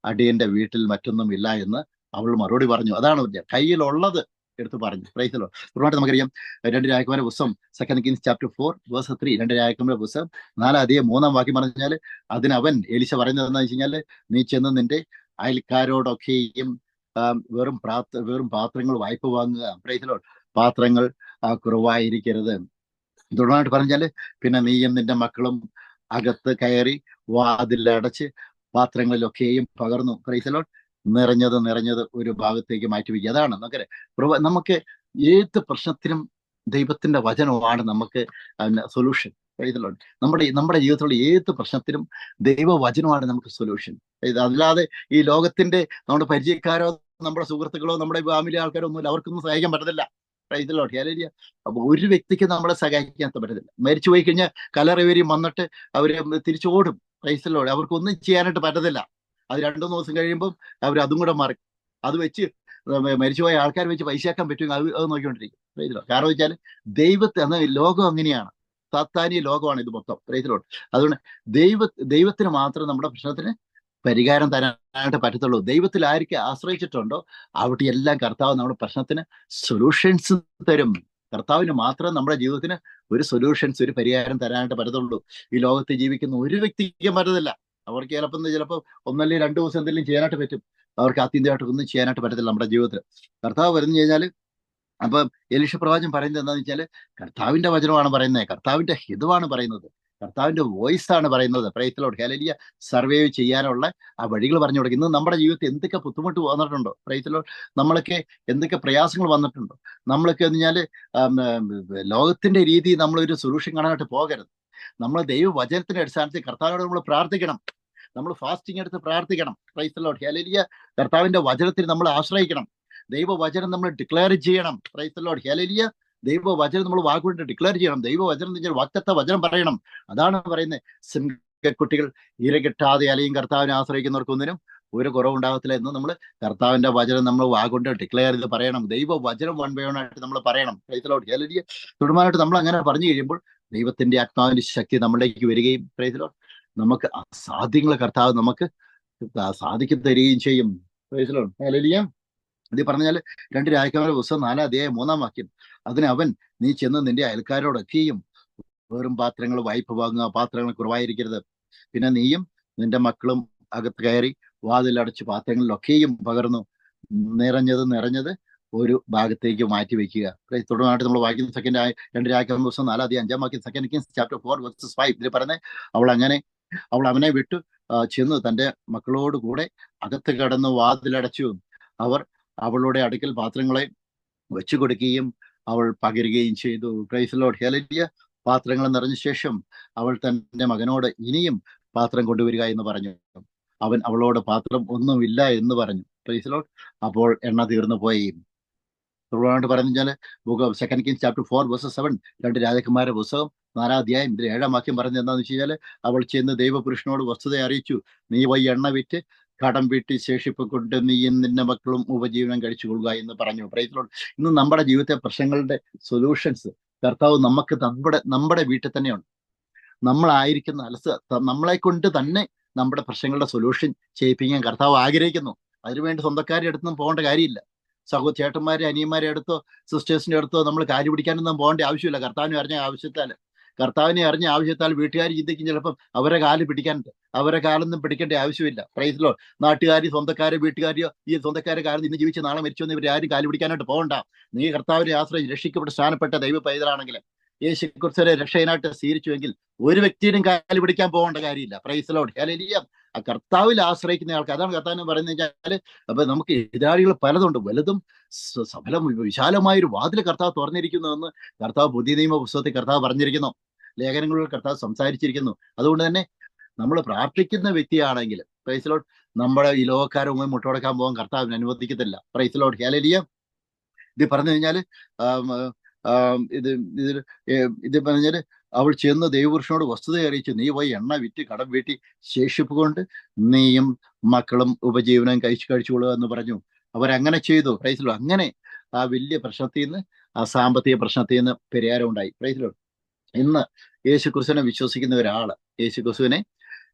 അടിയന്റെ വീട്ടിൽ മറ്റൊന്നും ഇല്ല എന്ന് അവൾ മറുപടി പറഞ്ഞു. അതാണ് കയ്യിലുള്ളത് എടുത്ത് പറഞ്ഞു. Praise Lord. തുടർന്ന് നമുക്കറിയാം 2 രാജകുമാരുടെ പുസ്തകം 2 Kings chapter 4 verse 3. 2 രാജകുമാരുടെ പുസ്തകം 4 അധ്യായം 3 വാക്യം പറഞ്ഞാൽ, അതിനവൻ ഏലീശ പറയുന്നത് എന്താണെന്ന് വെച്ച് കഴിഞ്ഞാൽ, നീ ചെന്ന് നിന്റെ അയൽക്കാരോടൊക്കെയും വെറും പാത്രങ്ങൾ വായ്പ വാങ്ങുക. Praise Lord. പാത്രങ്ങൾ കുറവായിരിക്കരുത്. തുടർന്നായിട്ട് പറഞ്ഞാല്, പിന്നെ നീയും നിന്റെ മക്കളും അകത്ത് കയറി വാതിലടച്ച് പാത്രങ്ങളിലൊക്കെയും പകർന്നു. Praise Lord. നിറഞ്ഞത് ഒരു ഭാഗത്തേക്ക് മാറ്റിവെക്കുക. അതാണ് നമുക്ക് ഏത് പ്രശ്നത്തിനും ദൈവത്തിന്റെ വചനമാണ് നമുക്ക് സൊല്യൂഷൻ. Praise Lord. നമ്മുടെ ജീവിതത്തിലുള്ള ഏത് പ്രശ്നത്തിനും ദൈവവചനമാണ് നമുക്ക് സൊല്യൂഷൻ. അല്ലാതെ ഈ ലോകത്തിന്റെ നമ്മുടെ പരിചയക്കാരോ നമ്മുടെ സുഹൃത്തുക്കളോ നമ്മുടെ ഫാമിലി ആൾക്കാരോ ഒന്നുമില്ല, അവർക്കൊന്നും സഹായിക്കാൻ പറ്റത്തില്ല. Praise Lord hallelujah. അപ്പൊ ഒരു വ്യക്തിക്ക് നമ്മളെ സഹായിക്കാൻ പറ്റത്തില്ല. മരിച്ചു പോയി കഴിഞ്ഞാൽ കലറിവരും വന്നിട്ട് അവര് തിരിച്ചോടും. Praise Lord. അവർക്കൊന്നും ചെയ്യാനായിട്ട് പറ്റത്തില്ല. അത് 2-3 ദിവസം കഴിയുമ്പോൾ അവർ അതും കൂടെ മാറി അത് വെച്ച് മരിച്ചുപോയ ആൾക്കാർ വെച്ച് പൈസയാക്കാൻ പറ്റുമെങ്കിൽ അത് നോക്കിക്കൊണ്ടിരിക്കും. Praise Lord. കാരണം വെച്ചാൽ ലോകം അങ്ങനെയാണ്, സാത്താന്യ ലോകമാണ് ഇത് മൊത്തം. Praise Lord. അതുകൊണ്ട് ദൈവത്തിന് മാത്രം നമ്മുടെ പ്രശ്നത്തിന് പരിഹാരം തരാനായിട്ട് പറ്റത്തുള്ളൂ. ദൈവത്തിൽ ആർക്ക് ആശ്രയിച്ചിട്ടുണ്ടോ അവിടെ എല്ലാം കർത്താവ് നമ്മുടെ പ്രശ്നത്തിന് സൊല്യൂഷൻസ് തരും. കർത്താവിന് മാത്രം നമ്മുടെ ജീവിതത്തിന് ഒരു സൊല്യൂഷൻസ്, ഒരു പരിഹാരം തരാനായിട്ട് പറ്റത്തുള്ളൂ. ഈ ലോകത്ത് ജീവിക്കുന്ന ഒരു വ്യക്തിക്കും പറ്റത്തില്ല. അവർക്ക് ചിലപ്പോൾ 1 അല്ലെങ്കിൽ 2 ദിവസം എന്തെങ്കിലും ചെയ്യാനായിട്ട് പറ്റും. അവർക്ക് ആത്യന്തികമായിട്ട് ഒന്നും ചെയ്യാനായിട്ട് പറ്റത്തില്ല നമ്മുടെ ജീവിതത്തിൽ. കർത്താവ് പറഞ്ഞു കഴിഞ്ഞാൽ, അപ്പം എലീശ പ്രവാചകൻ പറയുന്നത് എന്താണെന്ന് വെച്ചാൽ, കർത്താവിന്റെ വചനമാണ് പറയുന്നത്, കർത്താവിന്റെ ഹിതമാണ് പറയുന്നത്, കർത്താവിന്റെ വോയിസ് ആണ് പറയുന്നത്. Price Lord hallelujah. സർവൈവ് ചെയ്യാനുള്ള ആ വഴികൾ പറഞ്ഞു കൊടുക്കും. ഇന്ന് നമ്മുടെ ജീവിതത്തിൽ എന്തൊക്കെ ബുദ്ധിമുട്ട് വന്നിട്ടുണ്ടോ? Praise Lord. നമ്മളൊക്കെ എന്തൊക്കെ പ്രയാസങ്ങൾ വന്നിട്ടുണ്ടോ? നമ്മളൊക്കെ എന്ന് പറഞ്ഞാൽ ലോകത്തിന്റെ രീതി നമ്മളൊരു സൊല്യൂഷൻ കാണാനായിട്ട് പോകരുത്. നമ്മൾ ദൈവവചനത്തിന്റെ അടിസ്ഥാനത്തിൽ കർത്താവിനോട് നമ്മൾ പ്രാർത്ഥിക്കണം. നമ്മൾ ഫാസ്റ്റിംഗ് എടുത്ത് പ്രാർത്ഥിക്കണം. Price the Lord. ഹല്ലേലൂയ. കർത്താവിന്റെ വചനത്തിൽ നമ്മൾ ആശ്രയിക്കണം. ദൈവവചനം നമ്മൾ ഡിക്ലെയർ ചെയ്യണം. Price the Lord. ഹല്ലേലൂയ. ദൈവവചനം നമ്മൾ വാക്കുകൊണ്ട് ഡിക്ലെയർ ചെയ്യണം. ദൈവവചനം എന്ന് വെച്ചാൽ വാഗ്ദത്ത വചനം പറയണം. അതാണ് പറയുന്നത്, സിംഹക്കുട്ടികൾ ഇരകിട്ടാതെ അലയും കർത്താവിനെ ആശ്രയിക്കുന്നവർക്കൊന്നിനും ഒരു കുറവുണ്ടാകത്തില്ല എന്ന് നമ്മൾ കർത്താവിന്റെ വചനം നമ്മൾ വാഗുകൊണ്ട് ഡിക്ലെയർ ചെയ്ത് പറയണം. ദൈവവചനം വൺ ബൈ വൺ ആയിട്ട് നമ്മൾ പറയണം. Price the Lord. ഹല്ലേലൂയ. തുടർമാനായിട്ട് നമ്മൾ അങ്ങനെ പറഞ്ഞു കഴിയുമ്പോൾ ദൈവത്തിന്റെ ആത്മാവിന്റെ ശക്തി നമ്മളിലേക്ക് വരികയും പ്രൈസ് ദി ലോർഡ് നമുക്ക് അസാധ്യങ്ങൾ കർത്താവ് നമുക്ക് സാധിക്കും തരികയും ചെയ്യും. Price the Lord. ഹല്ലേലൂയ. ഇത് പറഞ്ഞാൽ 2 രാജാക്കന്മാരുടെ പുസ്തകം 4 അധ്യായം 3 വാക്യം. അതിന് അവൻ, നീ ചെന്ന് നിന്റെ അയൽക്കാരോടൊക്കെയും വെറും പാത്രങ്ങൾ വായ്പ വാങ്ങുക, പാത്രങ്ങൾ കുറവായിരിക്കരുത്. പിന്നെ നീയും നിന്റെ മക്കളും അകത്ത് കയറി വാതിലടച്ച് പാത്രങ്ങളിലൊക്കെയും പകർന്നു നിറഞ്ഞത് ഒരു ഭാഗത്തേക്ക് മാറ്റി വെക്കുക. തുടർന്നായിട്ട് നമ്മൾ വായിക്കുന്ന 2 രാജാക്കന്മാരുടെ പുസ്തകം 4 അധ്യായം 5 വാക്യം, 2 Kings chapter 4 verses 5. ഇതിൽ പറഞ്ഞ അവൾ അവനെ വിട്ടു ചെന്ന് തന്റെ മക്കളോട് കൂടെ അകത്ത് കടന്ന് വാതിലടച്ചു. അവർ അവളുടെ അടുക്കൽ പാത്രങ്ങളെ വെച്ചു കൊടുക്കുകയും അവൾ പകരുകയും ചെയ്തു. Price the Lord. ഹല്ലേലൂയ. പാത്രങ്ങൾ നിറഞ്ഞ ശേഷം അവൾ തന്റെ മകനോട് ഇനിയും പാത്രം കൊണ്ടുവരിക എന്ന് പറഞ്ഞു. അവൻ അവളോട് പാത്രം ഒന്നുമില്ല എന്ന് പറഞ്ഞു. Price the Lord. അപ്പോൾ എണ്ണ തീർന്നു പോയി. തുടർന്ന് പറഞ്ഞാൽ book of 2 Kings chapter 4 verses 7, 2 രാജാക്കന്മാരുടെ പുസ്തകം 4 അധ്യായം 7 വാക്യം പറഞ്ഞത് എന്താണെന്ന് വെച്ച് കഴിഞ്ഞാൽ, അവൾ ചെന്ന് ദൈവപുരുഷനോട് വസ്തുത അറിയിച്ചു. നീ പോയി എണ്ണ വിറ്റ് കടം വീട്ടി ശേഷിപ്പ് കൊണ്ട് നീയും നിന്റെ മക്കളും ഉപജീവനം കഴിച്ചുകൊള്ളുക എന്ന് പറഞ്ഞു. Price the Lord. ഇന്ന് നമ്മുടെ ജീവിതത്തെ പ്രശ്നങ്ങളുടെ സൊല്യൂഷൻസ് കർത്താവ് നമുക്ക് നമ്മുടെ വീട്ടിൽ തന്നെയുണ്ട്. നമ്മളായിരിക്കുന്ന നമ്മളെ കൊണ്ട് തന്നെ നമ്മുടെ പ്രശ്നങ്ങളുടെ സൊല്യൂഷൻ ചെയ്യിപ്പിക്കാൻ കർത്താവ് ആഗ്രഹിക്കുന്നു. അതിനുവേണ്ടി സ്വന്തക്കാരുടെ അടുത്തൊന്നും പോകേണ്ട കാര്യമില്ല. ചേട്ടന്മാരെ അനിയന്മാരെ അടുത്തോ സിസ്റ്റേഴ്സിന്റെ അടുത്തോ നമ്മൾ കാര്യം പിടിക്കാനൊന്നും പോകേണ്ട ആവശ്യമില്ല. കർത്താവിനെ അറിഞ്ഞ ആവശ്യത്താൽ വീട്ടുകാർ ചിന്തിക്കും ചിലപ്പം അവരെ കാല് പിടിക്കാനുണ്ട്. അവരെ കാലൊന്നും പിടിക്കേണ്ട ആവശ്യമില്ല. Praise the Lord. നാട്ടുകാരി സ്വന്തക്കാരെ വീട്ടുകാരിയോ ഈ സ്വന്തക്കാരെ കാലം ഇന്ന് ജീവിച്ച് നാളെ മരിച്ചു എന്ന് ഇവരാരും കാല് പിടിക്കാനായിട്ട് പോകണ്ട. നീ കർത്താവിനെ ആശ്രയിച്ച് രക്ഷിക്കപ്പെട്ട് സ്ഥാനപ്പെട്ട ദൈവ പൈതലാണെങ്കിൽ യേശുക്രിസ്തുവിനെ രക്ഷകനായിട്ട് സ്വീകരിച്ചുവെങ്കിൽ ഒരു വ്യക്തിയും കാല് പിടിക്കാൻ പോകേണ്ട കാര്യമില്ല. Price the Lord. ഹല്ലേലൂയ. ആ കർത്താവിൽ ആശ്രയിക്കുന്ന ആൾക്ക് അതാണ് കർത്താവിന് പറയുന്നത് വെച്ചാൽ, അപ്പൊ നമുക്ക് എതിരാളികൾ പലതുണ്ട്. വലുതും വിശാലമായൊരു വാതിൽ കർത്താവ് തുറന്നിരിക്കുന്നുവെന്ന് കർത്താവ് പുതിയ നിയമ പുസ്തകത്തിൽ കർത്താവ് പറഞ്ഞിരിക്കുന്നു. ലേഖനങ്ങളിൽ കർത്താവ് സംസാരിച്ചിരിക്കുന്നു. അതുകൊണ്ട് തന്നെ നമ്മൾ പ്രാർത്ഥിക്കുന്ന വ്യക്തിയാണെങ്കിൽ പ്രൈസ് ദി ലോർഡ് നമ്മുടെ ഈ ലോകക്കാരുമായി മുട്ടുകൊടുക്കാൻ പോകാൻ കർത്താവിന് അനുവദിക്കത്തില്ല. Praise the Lord. ഹല്ലേലൂയ. ഇത് പറഞ്ഞു കഴിഞ്ഞാൽ ഇത് പറഞ്ഞാല് അവൾ ചെന്ന് ദൈവപുരുഷനോട് വസ്തുത അറിയിച്ചു. നീ പോയി എണ്ണ വിറ്റ് കടം വീട്ടി ശേഷിപ്പ് കൊണ്ട് നീയും മക്കളും ഉപജീവനം കഴിച്ചുകൊള്ളുക എന്ന് പറഞ്ഞു. അവരങ്ങനെ ചെയ്തു. Price the Lord. അങ്ങനെ ആ വലിയ പ്രശ്നത്തിൽ നിന്ന്, ആ സാമ്പത്തിക പ്രശ്നത്തിൽ നിന്ന് പരിഹാരം ഉണ്ടായി. Price the Lord. ഇന്ന് യേശുക്രിസ്തുവിനെ വിശ്വസിക്കുന്ന ഒരാള്, യേശുക്രിസ്തുവിനെ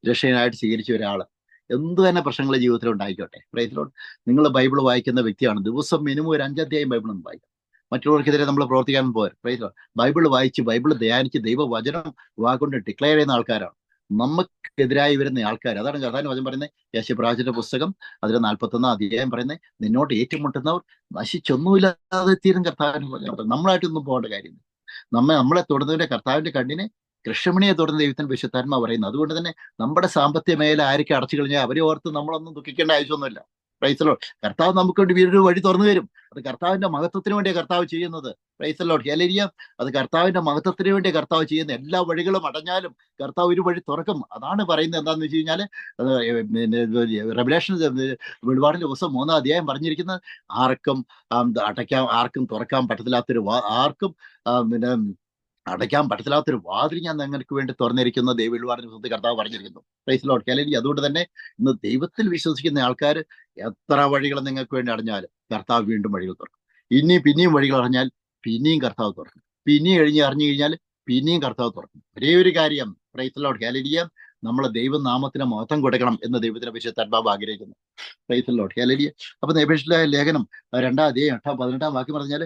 രക്ഷകനായിട്ട് സ്വീകരിച്ച ഒരാള് എന്ത് തന്നെ പ്രശ്നങ്ങൾ ജീവിതത്തിൽ ഉണ്ടായിക്കോട്ടെ, പ്രൈസ് ദി ലോർഡ്, നിങ്ങൾ ബൈബിൾ വായിക്കുന്ന വ്യക്തിയാണ്, ദിവസം മിനിമം ഒരു 5 അധ്യായം ബൈബിൾ ഒന്ന് വായിക്കാം. മറ്റുള്ളവർക്കെതിരെ നമ്മൾ പ്രവർത്തിക്കാൻ പോരാ. Price the Lord. ബൈബിൾ വായിച്ച് ബൈബിൾ ധ്യാനിച്ച് ദൈവവചനം വാഗുകൊണ്ട് ഡിക്ലെയർ ചെയ്യുന്ന ആൾക്കാരാണ് നമുക്കെതിരായി വരുന്ന ആൾക്കാർ. അതാണ് കർത്താവിന്റെ വചനം പറയുന്നത്. യേശുപ്രവാചകന്റെ പുസ്തകം അതിൽ 41 അധ്യായം പറയുന്നത്, നിന്നോട്ട് ഏറ്റുമുട്ടുന്നവർ നശിച്ചൊന്നുമില്ലാതെ തീരും. കർത്താവിന് വചനം നമ്മളായിട്ടൊന്നും പോകേണ്ട കാര്യമില്ല. നമ്മളെ തൊടുന്നതിന്റെ കർത്താവിന്റെ കണ്ണിനെ കൃഷ്ണമണിയെ തൊടുന്ന ദൈവത്തിന് വിശുദ്ധാത്മാ പറയുന്നു. അതുകൊണ്ട് തന്നെ നമ്മുടെ സാമ്പത്തിക മേഖല ആരൊക്കെ അടച്ചു കഴിഞ്ഞാൽ അവരെ ഓർത്ത് നമ്മളൊന്നും ദുഃഖിക്കേണ്ട ആവശ്യമൊന്നുമില്ല. Price the Lord. കർത്താവ് നമുക്ക് വേണ്ടി വീടൊരു വഴി തുറന്നു തരും. അത് കർത്താവിന്റെ മഹത്വത്തിന് വേണ്ടിയാണ് കർത്താവ് ചെയ്യുന്നത്. Price the Lord. ഹല്ലേലൂയ. അത് കർത്താവിന്റെ മഹത്വത്തിന് വേണ്ടി കർത്താവ് ചെയ്യുന്ന എല്ലാ വഴികളും അടഞ്ഞാലും കർത്താവ് ഒരു വഴി തുറക്കും. അതാണ് പറയുന്നത്. എന്താണെന്ന് വെച്ച് കഴിഞ്ഞാൽ റെവലേഷൻ വെളിപാടിന്റെ ദിവസം 3 അധ്യായം പറഞ്ഞിരിക്കുന്നത്, ആർക്കും തുറക്കാൻ പറ്റത്തില്ലാത്തൊരു ആർക്കും അടയ്ക്കാൻ പറ്റത്തില്ലാത്തൊരു വാതിൽ ഞാൻ നിങ്ങൾക്ക് വേണ്ടി തുറന്നിരിക്കുന്ന ദൈവവാദിന്റെ കർത്താവ് പറഞ്ഞിരിക്കുന്നു. Price the Lord. ഹല്ലേലൂയ. അതുകൊണ്ട് തന്നെ ഇന്ന് ദൈവത്തിൽ വിശ്വസിക്കുന്ന ആൾക്കാർ എത്ര വഴികൾ നിങ്ങൾക്ക് വേണ്ടി അടഞ്ഞാലും കർത്താവ് വീണ്ടും വഴികൾ തുറക്കും. പിന്നെയും വഴികൾ അറിഞ്ഞാൽ പിന്നെയും കർത്താവ് തുറക്കും. പിന്നെയും അറിഞ്ഞു കഴിഞ്ഞാൽ പിന്നെയും കർത്താവ് തുറക്കും. ഒരേ ഒരു കാര്യം, പ്രൈസ് ദി ലോർഡ്. ഹല്ലേലൂയ, നമ്മൾ ദൈവനാമത്തിന് മഹത്വം കൊടുക്കണം എന്ന് ദൈവത്തിന്റെ വിശുദ്ധാത്മാവ് ആഗ്രഹിക്കുന്നു. Praise the Lord. ഹല്ലേലൂയ. അപ്പൊ എഫേസ്യരുടെ ലേഖനം 2 അധ്യായം 8-18 വാക്യം പറഞ്ഞാൽ,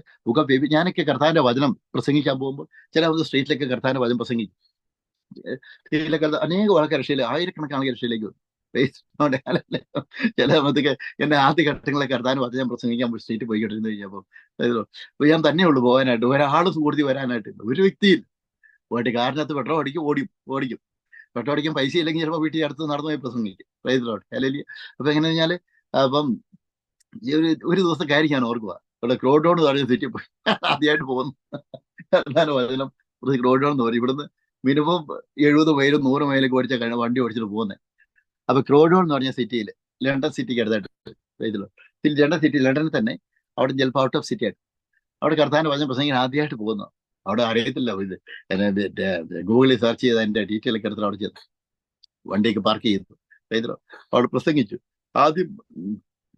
ഞാനൊക്കെ കർത്താവിന്റെ വചനം പ്രസംഗിക്കാൻ പോകുമ്പോൾ ചില സ്ട്രീറ്റിലേക്ക് കർത്താവിന്റെ വചനം പ്രസംഗിക്കും. സ്ത്രീയിലൊക്കെ അനേക ആൾക്കാർ രക്ഷയില്ല, ആയിരക്കണക്കിന് ആൾക്കാർ രക്ഷയിലേക്ക് വരും. ചില സമയത്തൊക്കെ എന്റെ ആദ്യ ഘട്ടങ്ങളെ കർത്താവിന് വചനം പ്രസംഗിക്കാൻ സ്ട്രീറ്റ് പോയിക്കൊണ്ടിരുന്നു കഴിഞ്ഞപ്പോൾ ഞാൻ തന്നെയുള്ളൂ പോകാനായിട്ട്, ഒരാൾ സുഹൃത്തി വരാനായിട്ട് ഒരു വ്യക്തിയിൽ പോയിട്ട് കാറിനകത്ത് പെട്രോൾ ഓടിക്കും. പെട്രോൾ അടിക്കാൻ പൈസ ഇല്ലെങ്കിൽ ചിലപ്പോൾ വീട്ടിൽ അടുത്ത് നടന്നു പോയി പ്രസംഗിക്കും. Price the Lord. ഹല്ലേലൂയ. അപ്പൊ എങ്ങനെ കഴിഞ്ഞാല് അപ്പം ഒരു ദിവസം കാര്യം ഞാൻ ഓർക്കുക, ഇവിടെ ക്രോഡോൺ എന്ന് പറഞ്ഞ സിറ്റി പോയി ആദ്യമായിട്ട് പോകുന്നു. വചനം ക്രോഡോൺ എന്ന് പറയും. ഇവിടുന്ന് മിനിമം 70 മൈലും 100 മൈലൊക്കെ ഓടിച്ച വണ്ടി ഓടിച്ചിട്ട് പോകുന്നത്. അപ്പൊ ക്രോഡോൺ എന്ന് പറഞ്ഞ സിറ്റിയിൽ, ലണ്ടൻ സിറ്റിക്ക് അടുത്തായിട്ട് ഇതിലോ ലണ്ടൻ സിറ്റി, ലണ്ടനിൽ തന്നെ അവിടെ ചിലപ്പോൾ ഔട്ട് ഓഫ് സിറ്റി ആയിട്ട് അവിടെ കർത്താവിന്റെ വചനം പ്രസംഗിക്കാൻ ആദ്യമായിട്ട് പോകുന്നു. അവിടെ അറിയത്തില്ല ഇത്. ഗൂഗിളിൽ സെർച്ച് ചെയ്ത് അതിന്റെ ഡീറ്റെയിൽ ഒക്കെ എടുത്തിട്ട് അവിടെ ചെന്നു, വണ്ടിയൊക്കെ പാർക്ക് ചെയ്തു. പ്രൈസിലോ അവിടെ പ്രസംഗിച്ചു. ആദ്യം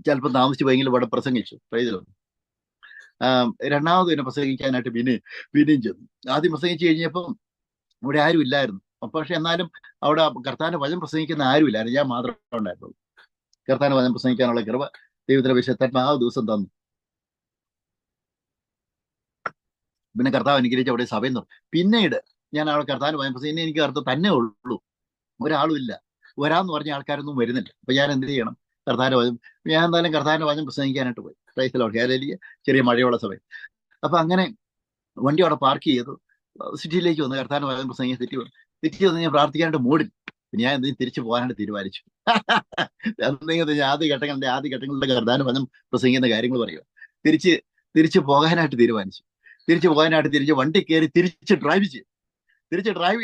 ചിലപ്പോൾ താമസിച്ചു പോയെങ്കിലും അവിടെ പ്രസംഗിച്ചു. പ്രൈസിലോ രണ്ടാമത് പിന്നെ പ്രസംഗിക്കാനായിട്ട് പിന്നെയും ചെന്നു. ആദ്യം പ്രസംഗിച്ചു കഴിഞ്ഞപ്പം ഇവിടെ ആരും ഇല്ലായിരുന്നു. പക്ഷെ എന്നാലും അവിടെ കർത്താവിന്റെ വചനം പ്രസംഗിക്കുന്ന ആരും ഇല്ലായിരുന്നു, ഞാൻ മാത്രമേ ഉണ്ടായിരുന്നുള്ളൂ. കർത്താവിന്റെ വചനം പ്രസംഗിക്കാനുള്ള കൃപ ദൈവത്തിന്റെ വിശുദ്ധാത്മാവ് ആ ദിവസം തന്നു. പിന്നെ കർത്താവ് അനുഗ്രഹിച്ച് അവിടെ സഭയിൽ നിന്ന്. പിന്നീട് ഞാൻ അവിടെ കർത്താവിന് വചനം പ്രസംഗിക്കുന്ന എനിക്ക് കർത്താവ് തന്നെ ഉള്ളൂ, ഒരാളും ഇല്ല. വരാന്ന് പറഞ്ഞ ആൾക്കാരൊന്നും വരുന്നില്ല. അപ്പൊ ഞാൻ എന്ത് ചെയ്യണം? കർത്താവിന്റെ വചനം, ഞാൻ എന്തായാലും കർത്താവിന്റെ വചനം പ്രസംഗിക്കാനായിട്ട് പോയി. Praise Lord. ഹല്ലേലൂയ. ചെറിയ മഴയുള്ള സമയം. അപ്പൊ അങ്ങനെ വണ്ടി അവിടെ പാർക്ക് ചെയ്തു. സിറ്റിയിലേക്ക് വന്ന് കർത്താവിന്റെ വചനം പ്രസംഗിക്കാൻ സിറ്റി വന്ന് ഞാൻ പ്രാർത്ഥിക്കാനായിട്ട് മൂടിൽ. ഞാൻ എന്തെങ്കിലും തിരിച്ചു പോകാനായിട്ട് തീരുമാനിച്ചു. എന്തെങ്കിലും ആദ്യ ഘട്ടങ്ങളുടെ കർത്താവിന്റെ വചനം പ്രസംഗിക്കുന്ന കാര്യങ്ങൾ പറയുക. തിരിച്ച് പോകാനായിട്ട് തീരുമാനിച്ചു. തിരിച്ച് വണ്ടി കയറി തിരിച്ച് ഡ്രൈവ്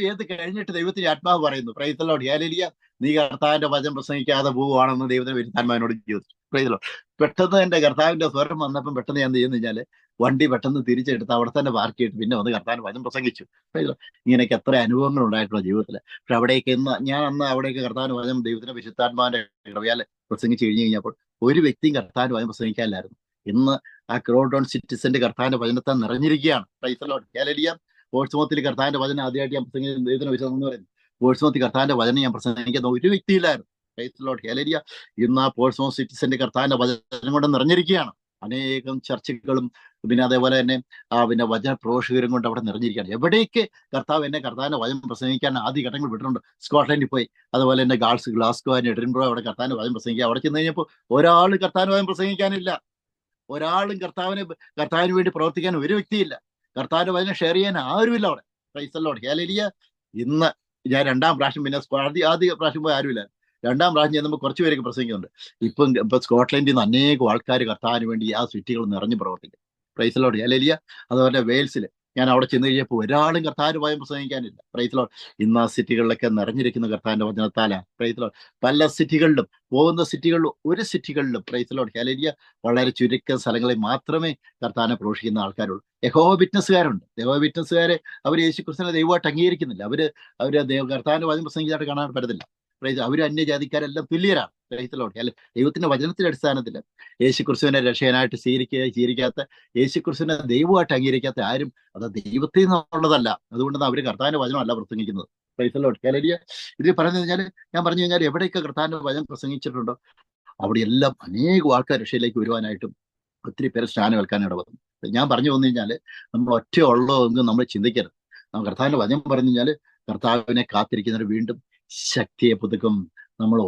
ചെയ്ത് കഴിഞ്ഞിട്ട് ദൈവത്തിന്റെ ആത്മാവ് പറയുന്നു, പ്രൈസ് ലോർഡ്, ഹല്ലേലൂയ, നീ കർത്താവിന്റെ വചനം പ്രസംഗിക്കാതെ പോവുകയാണെന്ന് ദൈവത്തിന്റെ വിരുദ്ധാത്മാവിനോട് ചോദിച്ചു. Praise Lord. പെട്ടെന്ന് എന്റെ കർത്താവിന്റെ സ്വരം വന്നപ്പം പെട്ടെന്ന് ഞാൻ ചെയ്യുന്ന കഴിഞ്ഞാല് വണ്ടി പെട്ടെന്ന് തിരിച്ചെടുത്ത് അവിടെ തന്നെ പാർക്ക് ചെയ്തിട്ട് പിന്നെ വന്ന് കർത്താവിന്റെ വചനം പ്രസംഗിച്ചു. Praise Lord. ഇങ്ങനെയൊക്കെ എത്ര അനുഭവങ്ങൾ ഉണ്ടായിട്ടുള്ള ജീവിതത്തിൽ. പക്ഷെ അവിടേക്ക് ഞാൻ അന്ന് അവിടേക്ക് കർത്താവിന്റെ വചനം ദൈവത്തിന്റെ വിശുദ്ധാത്മാവിന്റെ കൃപയാൽ പ്രസംഗിച്ച് കഴിഞ്ഞ് കഴിഞ്ഞപ്പോൾ ഒരു വ്യക്തിയും കർത്താവിന്റെ വചനം പ്രസംഗിക്കാനില്ലായിരുന്നു. ഇന്ന് ആ ക്രോഡോൺ സിറ്റിസന്റെ കർത്താവിന്റെ വചനത്താൽ നിറഞ്ഞിരിക്കുകയാണ്. Praise Lord. ഹല്ലേലൂയ. പോർട്സ്മൗത്തിൽ കർത്താവിന്റെ വചനം ആദ്യമായിട്ട് ഞാൻ പ്രസംഗിക്കുന്ന ദൈവത്തിന്റെ വിശുദ്ധം എന്ന് പറയുന്നത്, പോർട്സ്മൗത്തിൽ കർത്താവിന്റെ വചനം ഞാൻ പ്രസംഗിക്കുന്ന ഒരു വ്യക്തിയില്ലായിരുന്നു. Price Lord. ഹല്ലേലൂയ. ഇന്ന് ആ പോർട്സ്മൗത്ത് സിറ്റിസന്റെ കർത്താവിന്റെ വചനം കൊണ്ട് നിറഞ്ഞിരിക്കുകയാണ്. അനേകം ചർച്ചകളും പിന്നെ അതേപോലെ തന്നെ പിന്നെ വചന പ്രഘോഷകരും കൊണ്ട് അവിടെ നിറഞ്ഞിരിക്കുകയാണ്. എവിടേക്ക് കർത്താവ് എന്നെ കർത്താവിന്റെ വചനം പ്രസംഗിക്കാൻ ആദ്യ ഘട്ടങ്ങൾ വിട്ടിട്ടുണ്ട്. സ്കോട്ട്ലൻഡിൽ പോയി, അതുപോലെ തന്നെ ഗ്ലാസ്ഗോ, എഡിൻബ്രോ, അവിടെ കർത്താവിന്റെ വചനം പ്രസംഗിക്കുക. അവിടെ ചെന്ന് കഴിഞ്ഞപ്പോൾ ഒരാൾ കർത്താവിന്റെ വചനം പ്രസംഗിക്കാനില്ല. ഒരാളും കർത്താവിന് വേണ്ടി പ്രവർത്തിക്കാൻ ഒരു വ്യക്തിയില്ല. കർത്താവിന്റെ വചനം ഷെയർ ചെയ്യാൻ ആരുമില്ല അവിടെ. Praise Lord. ഹല്ലേലൂയ. ഇന്ന് ഞാൻ രണ്ടാം പ്രാവശ്യം, പിന്നെ ആദ്യ പ്രാവശ്യം പോയി ആരുമില്ല. രണ്ടാം പ്രാവശ്യം ചെന്നപ്പോൾ കുറച്ച് പേരൊക്കെ പ്രസംഗിക്കുന്നുണ്ട്. ഇപ്പൊ സ്കോട്ട്ലൻഡിൽ നിന്ന് അനേകം ആൾക്കാർ കർത്താവിന് വേണ്ടി ആ സിറ്റികൾ നിറഞ്ഞു പ്രവർത്തിക്കും. Praise Lord. ഹല്ലേലൂയ. അതുപോലെ വെയിൽസിൽ ഞാൻ അവിടെ ചെന്ന് കഴിഞ്ഞപ്പോൾ ഒരാളും കർത്താവിന്റെ വചനം പ്രസംഗിക്കാനില്ല. Praise Lord. ഇന്ന് ആ സിറ്റികളിലൊക്കെ നിറഞ്ഞിരിക്കുന്ന കർത്താവിന്റെ വചനത്താലാണ്. Praise Lord. പല സിറ്റികളിലും പോകുന്ന ഒരു സിറ്റികളിലും പ്രൈസ് ലോർഡ്. ഹല്ലേലൂയ. വളരെ ചുരുക്കം സ്ഥലങ്ങളിൽ മാത്രമേ കർത്താവിനെ പ്രഘോഷിക്കുന്ന ആൾക്കാരുള്ളൂ. യഹോവ വിറ്റ്നസ്സുകാരുണ്ട്. യഹോവ വിറ്റ്നസ്സുകാരെ അവർ യേശുക്രിസ്തുവിനെ ദൈവമായിട്ട് അംഗീകരിക്കുന്നില്ല. അവര് കർത്താവിന്റെ വചനം പ്രസംഗിച്ചായിട്ട് കാണാൻ പറ്റത്തില്ല. അവര് അന്യജാതിക്കാരെല്ലാം തുല്യരാണ്. Praise Lord. അല്ലെ, ദൈവത്തിന്റെ വചനത്തിന്റെ അടിസ്ഥാനത്തിൽ യേശുക്രിസ്തുവിനെ രക്ഷകനായിട്ട് സ്വീകരിക്കാത്ത, യേശുക്രിസ്തുവിനെ ദൈവമായിട്ട് അംഗീകരിക്കാത്ത ആരും അത് ദൈവത്തിൽ നിന്നുള്ളതല്ല. അതുകൊണ്ടാണ് അവര് കർത്താവിന്റെ വചനമല്ല പ്രസംഗിക്കുന്നത്. Praise Lord. ഹല്ലേലൂയ. ഇതിൽ പറഞ്ഞു കഴിഞ്ഞാൽ എവിടെയൊക്കെ കർത്താവിന്റെ വചനം പ്രസംഗിച്ചിട്ടുണ്ടോ അവിടെയെല്ലാം അനേകം ആൾക്കാർ രക്ഷയിലേക്ക് വരുവാനായിട്ടും ഒത്തിരി പേര് സ്നാനം ഏൽക്കാൻ ഇടവന്നു. ഞാൻ പറഞ്ഞു വന്നു കഴിഞ്ഞാൽ നമ്മൾ ഒറ്റ ഉള്ളോ എന്ന് നമ്മൾ ചിന്തിക്കരുത്. നമ്മൾ കർത്താവിന്റെ വചനം പറഞ്ഞു കഴിഞ്ഞാൽ കർത്താവിനെ കാത്തിരിക്കുന്നവർ വീണ്ടും ശക്തിയെ പുതുക്കും. നമ്മൾ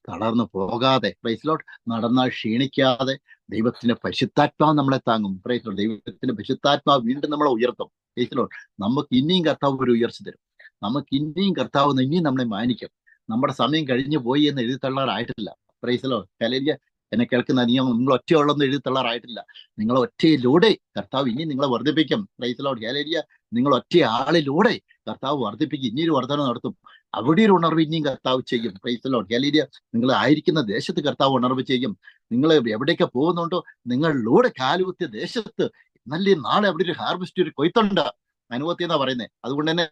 തളർന്നു പോകാതെ, പ്രൈസ് ലോർഡ്, നടന്നാൽ ക്ഷീണിക്കാതെ ദൈവത്തിന്റെ പരിശുദ്ധാത്മാവ് നമ്മളെ താങ്ങും. Praise Lord. ദൈവത്തിന്റെ പരിശുദ്ധാത്മാവ് വീണ്ടും നമ്മളെ ഉയർത്തും. Praise Lord. നമുക്ക് ഇനിയും കർത്താവ് ഒരു ഉയർച്ച തരും. നമുക്ക് ഇനിയും കർത്താവ് ഇനിയും നമ്മളെ മാനിക്കും. നമ്മുടെ സമയം കഴിഞ്ഞു പോയി എന്ന് എഴുതി തള്ളാറായിട്ടില്ല. Price Lord. ഹല്ലേലൂയ. എന്നെ കേൾക്കുന്ന നിങ്ങൾ ഒറ്റയുള്ളെന്ന് എഴുതി തള്ളാറായിട്ടില്ല. നിങ്ങൾ ഒറ്റയിലൂടെ കർത്താവ് ഇനി നിങ്ങളെ വർദ്ധിപ്പിക്കും. Praise Lord. ഹല്ലേലൂയ. നിങ്ങൾ ഒറ്റ ആളിലൂടെ കർത്താവ് വർദ്ധിപ്പിക്കും. ഇനിയൊരു വർധന നടത്തും. അവിടെ ഒരു ഉണർവ് ഇനിയും കർത്താവ് ചെയ്യും. Praise Lord. ഹല്ലേലൂയ. നിങ്ങൾ ആയിരിക്കുന്ന ദേശത്ത് കർത്താവ് ഉണർവ് ചെയ്യും. നിങ്ങൾ എവിടേക്ക് പോകുന്നുണ്ടോ നിങ്ങളിലൂടെ കാലുകുത്തിയ ദേശത്ത് നല്ല നാളെ അവിടെ ഒരു ഹാർവെസ്റ്റ്, ഒരു കൊയ്ത്തുണ്ട്. അനുഭവത്തി എന്നാ പറയുന്നത്. അതുകൊണ്ട് തന്നെ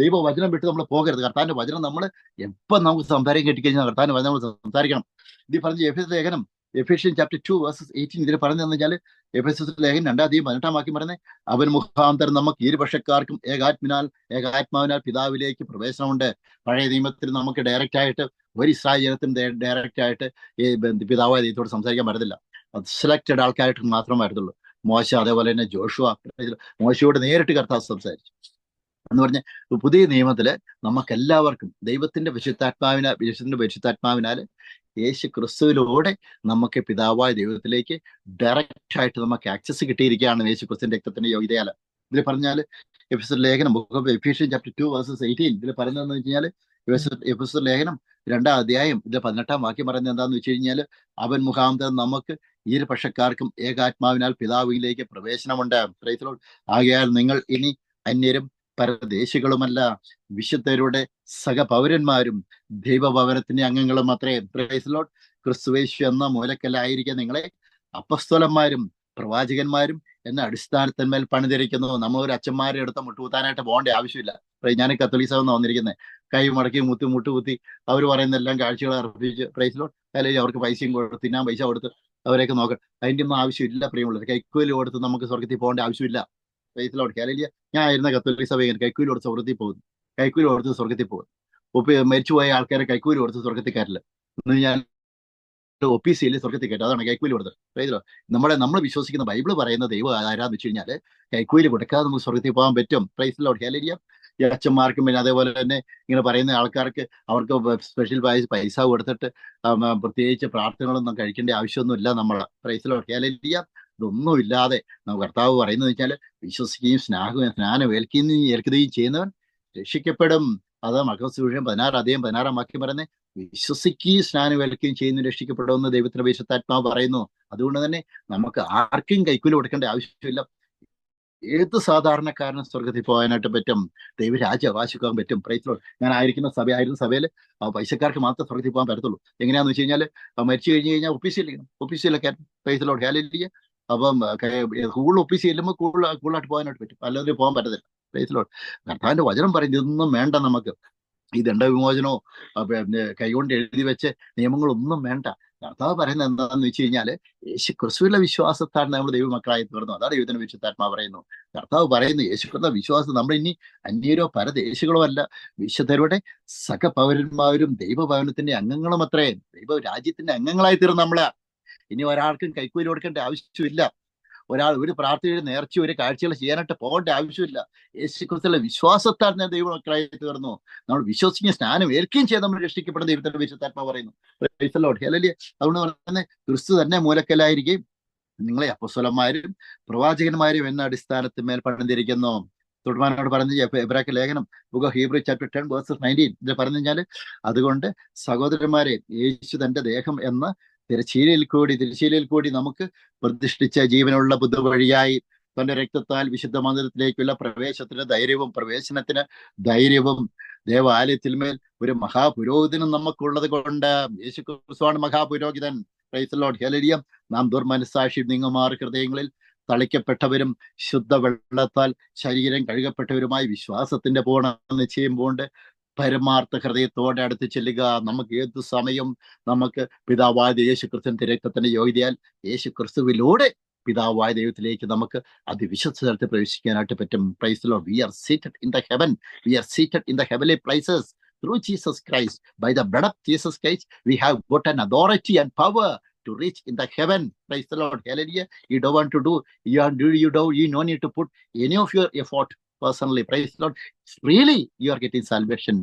ദൈവവചനം വിട്ട് നമ്മൾ പോകരുത്. കർത്താവിന്റെ വചനം നമ്മൾ എപ്പം നമുക്ക് സംസാരം കേട്ടിക്കഴിഞ്ഞാൽ കർത്താവിന്റെ വചനം നമ്മൾ സംസാരിക്കണം. ഇത് പറഞ്ഞ് എഫേസ്യ ലേഖനം, എഫേഷ്യൻ ചാപ്റ്റർ 2:18 ഇതിൽ പറഞ്ഞെന്ന് വെച്ചാൽ, എഫേസ്യ ലേഖനം 2:18 പറയുന്നത്, അവൻ മുഖാന്തരം നമുക്ക് ഇരുപക്ഷക്കാർക്കും ഏകാത്മാവിനാൽ പിതാവിലേക്ക് പ്രവേശനമുണ്ട്. പഴയ നിയമത്തിൽ നമുക്ക് ഡയറക്റ്റ് ആയിട്ട് ഒരു ഇസ്രായേൽ ജനത്തിന് ഡയറക്റ്റ് ആയിട്ട് പിതാവായ ദൈവത്തോട് സംസാരിക്കാൻ പറ്റത്തില്ല. അത് സെലക്റ്റഡ് ആൾക്കാർക്ക് മാത്രമേ പറ്റത്തുള്ളൂ. മോശ, അതേപോലെ തന്നെ ജോഷുവ, മോശയോട് നേരിട്ട് കർത്താവ് സംസാരിച്ചു എന്ന് പറഞ്ഞ പുതിയ നിയമത്തില് നമുക്കെല്ലാവർക്കും ദൈവത്തിന്റെ പരിശുദ്ധാത്മാവിനാൽ യേശു ക്രിസ്തുവിലൂടെ നമുക്ക് പിതാവായ ദൈവത്തിലേക്ക് ഡയറക്റ്റ് ആയിട്ട് നമുക്ക് ആക്സസ് കിട്ടിയിരിക്കുകയാണ് യേശു ക്രിസ്തുവിന്റെ രക്തത്തിന്റെ യോഗ്യതയാല്. ഇതിൽ പറഞ്ഞാൽ എഫേസ്യർ ലേഖനം, എഫേഷ്യൻ ചാപ്റ്റർ 2:18 ഇതിൽ പറയുന്നതെന്ന് വെച്ച് കഴിഞ്ഞാൽ, എഫേസ്യർ ലേഖനം 2-ാം ഇതിൽ 18-ാം വാക്യം പറയുന്നത് എന്താന്ന് വെച്ച് കഴിഞ്ഞാൽ, അവൻ മുഖാന്തരം നമുക്ക് ഇരുപക്ഷക്കാർക്കും ഏകാത്മാവിനാൽ പിതാവിലേക്ക് പ്രവേശനമുണ്ട്. Praise Lord. ആകയാൽ നിങ്ങൾ ഇനി അന്യരും പരദേശികളുമല്ല, വിശുദ്ധരുടെ സഹപൗരന്മാരും ദൈവഭവനത്തിന്റെ അംഗങ്ങളും അത്രേ. Praise Lord. ക്രിസ്തുവേശു എന്ന മൂലക്കല്ലായിരിക്കെ നിങ്ങളെ അപ്പസ്തോലന്മാരും പ്രവാചകന്മാരും എന്ന അടിസ്ഥാനത്തിന്മേൽ പണിതിരിക്കുന്നു. നമ്മളൊരു അച്ഛന്മാരെ എടുത്ത് മുട്ടുകുത്താനായിട്ട് പോകേണ്ട ആവശ്യമില്ല. ഞാൻ കത്തോലിക്ക സഭ വന്നിരിക്കുന്നത് കൈ മടക്കി മുട്ടുകുത്തി അവർ പറയുന്ന എല്ലാം കാഴ്ചകൾ അർപ്പിച്ച് പ്രൈസ് ലോർഡ് അല്ലെങ്കിൽ അവർക്ക് പൈസയും കൊടുത്ത് തിന്നാൻ പൈസ കൊടുത്ത് അവരെയൊക്കെ നോക്കാം. അതിൻ്റെ ഒന്നും ആവശ്യമില്ല. പ്രിയമുള്ളവർ, കൈക്കൂലി കൊടുത്ത് നമുക്ക് സ്വർഗത്തിൽ പോകേണ്ട ആവശ്യമില്ല. Praise Lord. അല്ലെങ്കിൽ ഞാൻ ആയിരുന്ന കത്തോലിക്ക സഭ കൈക്കൂലി കൊടുത്ത് സ്വർഗത്തിൽ പോകുന്നു, കൈക്കൂലി കൊടുത്ത് സ്വർഗത്തിൽ പോകുന്നു. മരിച്ചുപോയ ആൾക്കാരെ കൈക്കൂലി കൊടുത്ത് സ്വർഗത്തിൽ കയറില്ല. ഞാൻ ഒപ്പീസിയിൽ സ്വർഗത്തിൽ കയറ്റും. അതാണ് കൈക്കൂലി കൊടുത്തത്. Praise Lord. നമ്മൾ വിശ്വസിക്കുന്ന ബൈബിൾ പറയുന്ന ദൈവം ആരാന്ന് വെച്ച് കഴിഞ്ഞാൽ കൈക്കൂലി കൊടുക്കാതെ നമുക്ക് സ്വർഗത്തിൽ പോകാൻ പറ്റും. Praise Lord. ഹല്ലേലൂയ. ഈ അച്ഛന്മാർക്കും പിന്നെ അതേപോലെ തന്നെ ഇങ്ങനെ പറയുന്ന ആൾക്കാർക്ക് അവർക്ക് സ്പെഷ്യൽ പൈസ കൊടുത്തിട്ട് പ്രത്യേകിച്ച് പ്രാർത്ഥനകളൊന്നും കഴിക്കേണ്ട ആവശ്യമൊന്നുമില്ല. നമ്മളെ പ്രൈസ് ലോർഡ്. ഹല്ലേലൂയ. ഇതൊന്നും ഇല്ലാതെ കർത്താവ് പറയുന്നത് വെച്ചാൽ വിശ്വസിക്കുകയും സ്നാനം ഏൽക്കുകയും ചെയ്യുന്നവൻ രക്ഷിക്കപ്പെടും. അത് മർക്കോസ് സുവിശേഷം 16 വാക്യം പറയുന്നത് വിശ്വസിക്കുകയും സ്നാനം ഏൽക്കുകയും ചെയ്യുന്നു രക്ഷിക്കപ്പെടുമെന്ന് ദൈവത്തിന്റെ പരിശുദ്ധാത്മാവ് പറയുന്നു. അതുകൊണ്ട് തന്നെ നമുക്ക് ആർക്കും കൈക്കൂലി കൊടുക്കേണ്ട ആവശ്യമില്ല. ഏത് സാധാരണക്കാരനും സ്വർഗത്തിൽ പോകാനായിട്ട് പറ്റും. ദൈവരാജ്യം അവകാശിക്കാൻ പറ്റും. Praise Lord. ഞാൻ ആയിരുന്ന സഭയിൽ പൈസക്കാർക്ക് മാത്രം സ്വർഗത്തിൽ പോകാൻ പറ്റത്തുള്ളൂ. എങ്ങനെയാന്ന് വെച്ച് കഴിഞ്ഞാൽ മരിച്ചു കഴിഞ്ഞാൽ ഒഫീസിലൊക്കെ പ്രൈസ് ലോർഡ്. ഹല്ലേലൂയ. അപ്പം കൂടുതൽ ഒഫീസ് ചെല്ലുമ്പോൾ കൂടുതലായിട്ട് പോകാനായിട്ട് പറ്റും, അല്ലാതെ പോകാൻ പറ്റത്തില്ല. Praise Lord. കർത്താവിന്റെ വചനം പറയും ഇതൊന്നും വേണ്ട. നമുക്ക് ഈ ദണ്ഡവിമോചനോ കൈകൊണ്ട് എഴുതി വെച്ച് നിയമങ്ങളൊന്നും വേണ്ട. കർത്താവ് പറയുന്നത് എന്താണെന്ന് വെച്ച് കഴിഞ്ഞാല് യേശു ക്രിസ്തുവിലെ വിശ്വാസത്താണ് നമ്മൾ ദൈവമക്കളായി തീർന്നു. അതാണ് ദൈവത്തിന്റെ വിശുദ്ധാത്മാവ് പറയുന്നു. കർത്താവ് പറയുന്നു യേശു ക്രിസ്തു വിശ്വാസം നമ്മൾ ഇനി അന്യരോ പരദേശികളോ അല്ല, വിശുദ്ധരുടെ സഹപൗരന്മാരും ദൈവഭവനത്തിന്റെ അംഗങ്ങളും അത്രേ. ദൈവരാജ്യത്തിന്റെ അംഗങ്ങളായി തീർന്നു നമ്മള്. ഇനി ഒരാൾക്കും കൈക്കൂലി കൊടുക്കേണ്ട ആവശ്യമില്ല. ഒരു പ്രാർത്ഥനയുടെ നേർച്ച ഒരു കാഴ്ചകൾ ചെയ്യാനായിട്ട് പോകേണ്ട ആവശ്യമില്ല. യേശു ക്രിസ്തുവിലെ വിശ്വാസത്താൽ ഞാൻ ദൈവമക്കളായി തീർന്നു. നമ്മൾ വിശ്വസിക്കുന്ന സ്നാനം ഏൽക്കുകയും ചെയ്ത് നമ്മൾ രക്ഷിക്കപ്പെടുന്ന ദൈവത്തിന്റെ വിശുദ്ധാത്മാവ് പറയുന്നു. Praise Lord. ഹല്ലേലൂയ. അതുകൊണ്ട് പറയുന്നത് ക്രിസ്തു തന്നെ മൂലക്കല്ലായിരിക്കും നിങ്ങളെ അപ്പോസ്തലന്മാരും പ്രവാചകന്മാരും എന്ന അടിസ്ഥാനത്തിന്മേൽ പണിതിരിക്കുന്നു. തുടർമാനോട് പറഞ്ഞ എബ്രായ ലേഖനം ബുക്ക് ഓഫ് ഹീബ്രൂ ചാപ്റ്റർ 10:19 ഇതിൽ പറഞ്ഞു കഴിഞ്ഞാൽ അതുകൊണ്ട് സഹോദരന്മാരെ യേശു തന്റെ ദേഹം എന്ന തിരശ്ശീലയിൽ കൂടി നമുക്ക് പ്രതിഷ്ഠിച്ച ജീവനുള്ള പുതുവഴിയായി തന്റെ രക്തത്താൽ വിശുദ്ധ മന്ദിരത്തിലേക്കുള്ള പ്രവേശനത്തിന് ധൈര്യവും ദേവാലയത്തിന്മേൽ ഒരു മഹാപുരോഹിതനും നമുക്കുള്ളത് കൊണ്ട് യേശു ക്രിസ്തുവാണ് മഹാപുരോഹിതൻ. Praise Lord. ഹല്ലേലൂയ. നാം ദുർമനസ്സാക്ഷി നീങ്ങുമാർ ഹൃദയങ്ങളിൽ തളിക്കപ്പെട്ടവരും ശുദ്ധ വെള്ളത്താൽ ശരീരം കഴുകപ്പെട്ടവരുമായി വിശ്വാസത്തിന്റെ പൂർണ്ണ നിശ്ചയം കൊണ്ട് പരമാർത്ഥ ഹൃദയത്തോടെ അടുത്ത് ചെല്ലുക. നമുക്ക് ഏത് സമയം നമുക്ക് പിതാവായ യേശു ക്രിസ്തുവിന്റെ രക്തത്തിന്റെ യോഗ്യതയാൽ യേശു ക്രിസ്തുവിലൂടെ പിതാവായ ദൈവത്തിലേക്ക് നമുക്ക് അതിവിശുദ്ധ സ്ഥലത്ത് പ്രവേശിക്കാനായിട്ട് പറ്റും. Praise Lord. We are seated in the heaven. We are seated in the heavenly places through Jesus Christ. By the blood of Jesus Christ we have got an authority and power to reach in the heaven. Praise the Lord. Hallelujah. You don't want to do, you no need to put any of your effort personally. Praise the Lord. Really, you are getting salvation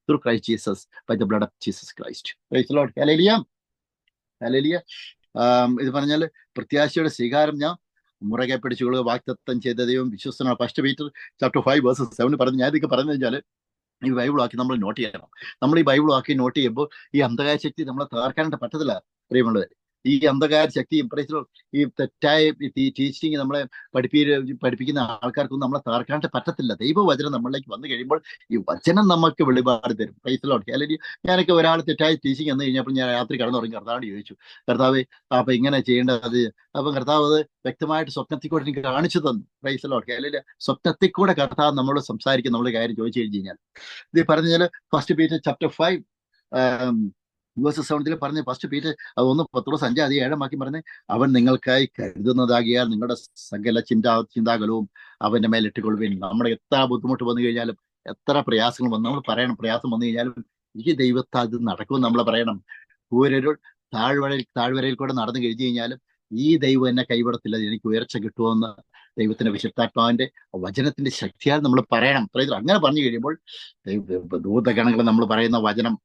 through Christ Jesus by the blood of Jesus Christ. Praise the Lord. Hallelujah. Hallelujah. ഇത് പറഞ്ഞാൽ പ്രത്യാശയുടെ സ്വീകാരം ഞാൻ മുറകെ പിടിച്ചുകൊള്ളുക. വാഗ്ദത്തം ചെയ്ത ദൈവം വിശ്വസ്തനാണ്. First Peter chapter 5:7 പറഞ്ഞു. ഞാൻ ഇതൊക്കെ പറഞ്ഞു കഴിഞ്ഞാൽ ഈ ബൈബിൾ വാക്കി നമ്മൾ നോട്ട് ചെയ്യണം. നമ്മൾ ഈ ബൈബിൾ വാക്കി നോട്ട് ചെയ്യുമ്പോൾ ഈ അന്ധകാര ശക്തി നമ്മളെ തകർക്കാനായിട്ട് പറ്റത്തില്ല. പ്രിയമുള്ളത്, ഈ അന്ധകാര ശക്തിയും ഈ തെറ്റായ ടീച്ചിങ് നമ്മളെ പഠിപ്പിക്കുന്ന ആൾക്കാർക്കൊന്നും നമ്മളെ തകർക്കാനായിട്ട് പറ്റത്തില്ല. ദൈവവചനം നമ്മളിലേക്ക് വന്നു കഴിയുമ്പോൾ ഈ വചനം നമുക്ക് വെളിപാട് തരും. Price the Lord. അല്ലെങ്കിൽ ഞാനൊക്കെ ഒരാൾ തെറ്റായ ടീച്ചിങ് വന്നു കഴിഞ്ഞപ്പോൾ ഞാൻ രാത്രി കടന്നുറങ്ങി കർത്താവിനോട് ചോദിച്ചു, കർത്താവ് അപ്പൊ ഇങ്ങനെ ചെയ്യേണ്ടത്. അപ്പം കർത്താവ് അത് വ്യക്തമായിട്ട് സ്വപ്നത്തിൽ കൂടെ എനിക്ക് കാണിച്ചു തന്നു. Price the Lord. അല്ലെങ്കിൽ സ്വപ്നത്തിൽ കൂടെ കർത്താവ് നമ്മളോട് സംസാരിക്കും. നമ്മൾ കാര്യം ചോദിച്ചു കഴിഞ്ഞ് കഴിഞ്ഞാൽ ഇത് പറഞ്ഞാൽ ഫസ്റ്റ് പീറ്റർ ചാപ്റ്റർ 5 7 പറഞ്ഞ് ഫസ്റ്റ് പീറ്റർ അത് 1 പത്രോസ് 5:7 പറഞ്ഞ് അവൻ നിങ്ങൾക്കായി കരുതുന്നതാകിയാൽ നിങ്ങളുടെ സകല ചിന്താകുലവും അവന്റെ മേലിട്ടുകൊള്ളുവിൻ. നമ്മുടെ എത്ര ബുദ്ധിമുട്ട് വന്നു കഴിഞ്ഞാലും എത്ര പ്രയാസങ്ങൾ വന്നു നമ്മൾ പറയണം. പ്രയാസം വന്നു കഴിഞ്ഞാലും ഈ ദൈവത്താൽ ഇത് നടക്കുമെന്ന് നമ്മൾ പറയണം. ഒരു താഴ്വരയിൽ കൂടെ നടന്നു കഴിഞ്ഞു കഴിഞ്ഞാലും ഈ ദൈവം എന്നെ കൈവിടത്തില്ല, എനിക്ക് ഉയർച്ച കിട്ടുമെന്ന് ദൈവത്തിന്റെ വിശുദ്ധാത്മാവിന്റെ വചനത്തിന്റെ ശക്തിയാൽ നമ്മൾ പറയണം. അങ്ങനെ പറഞ്ഞു കഴിയുമ്പോൾ ദൂതഗണങ്ങൾ നമ്മൾ പറയുന്ന വചനം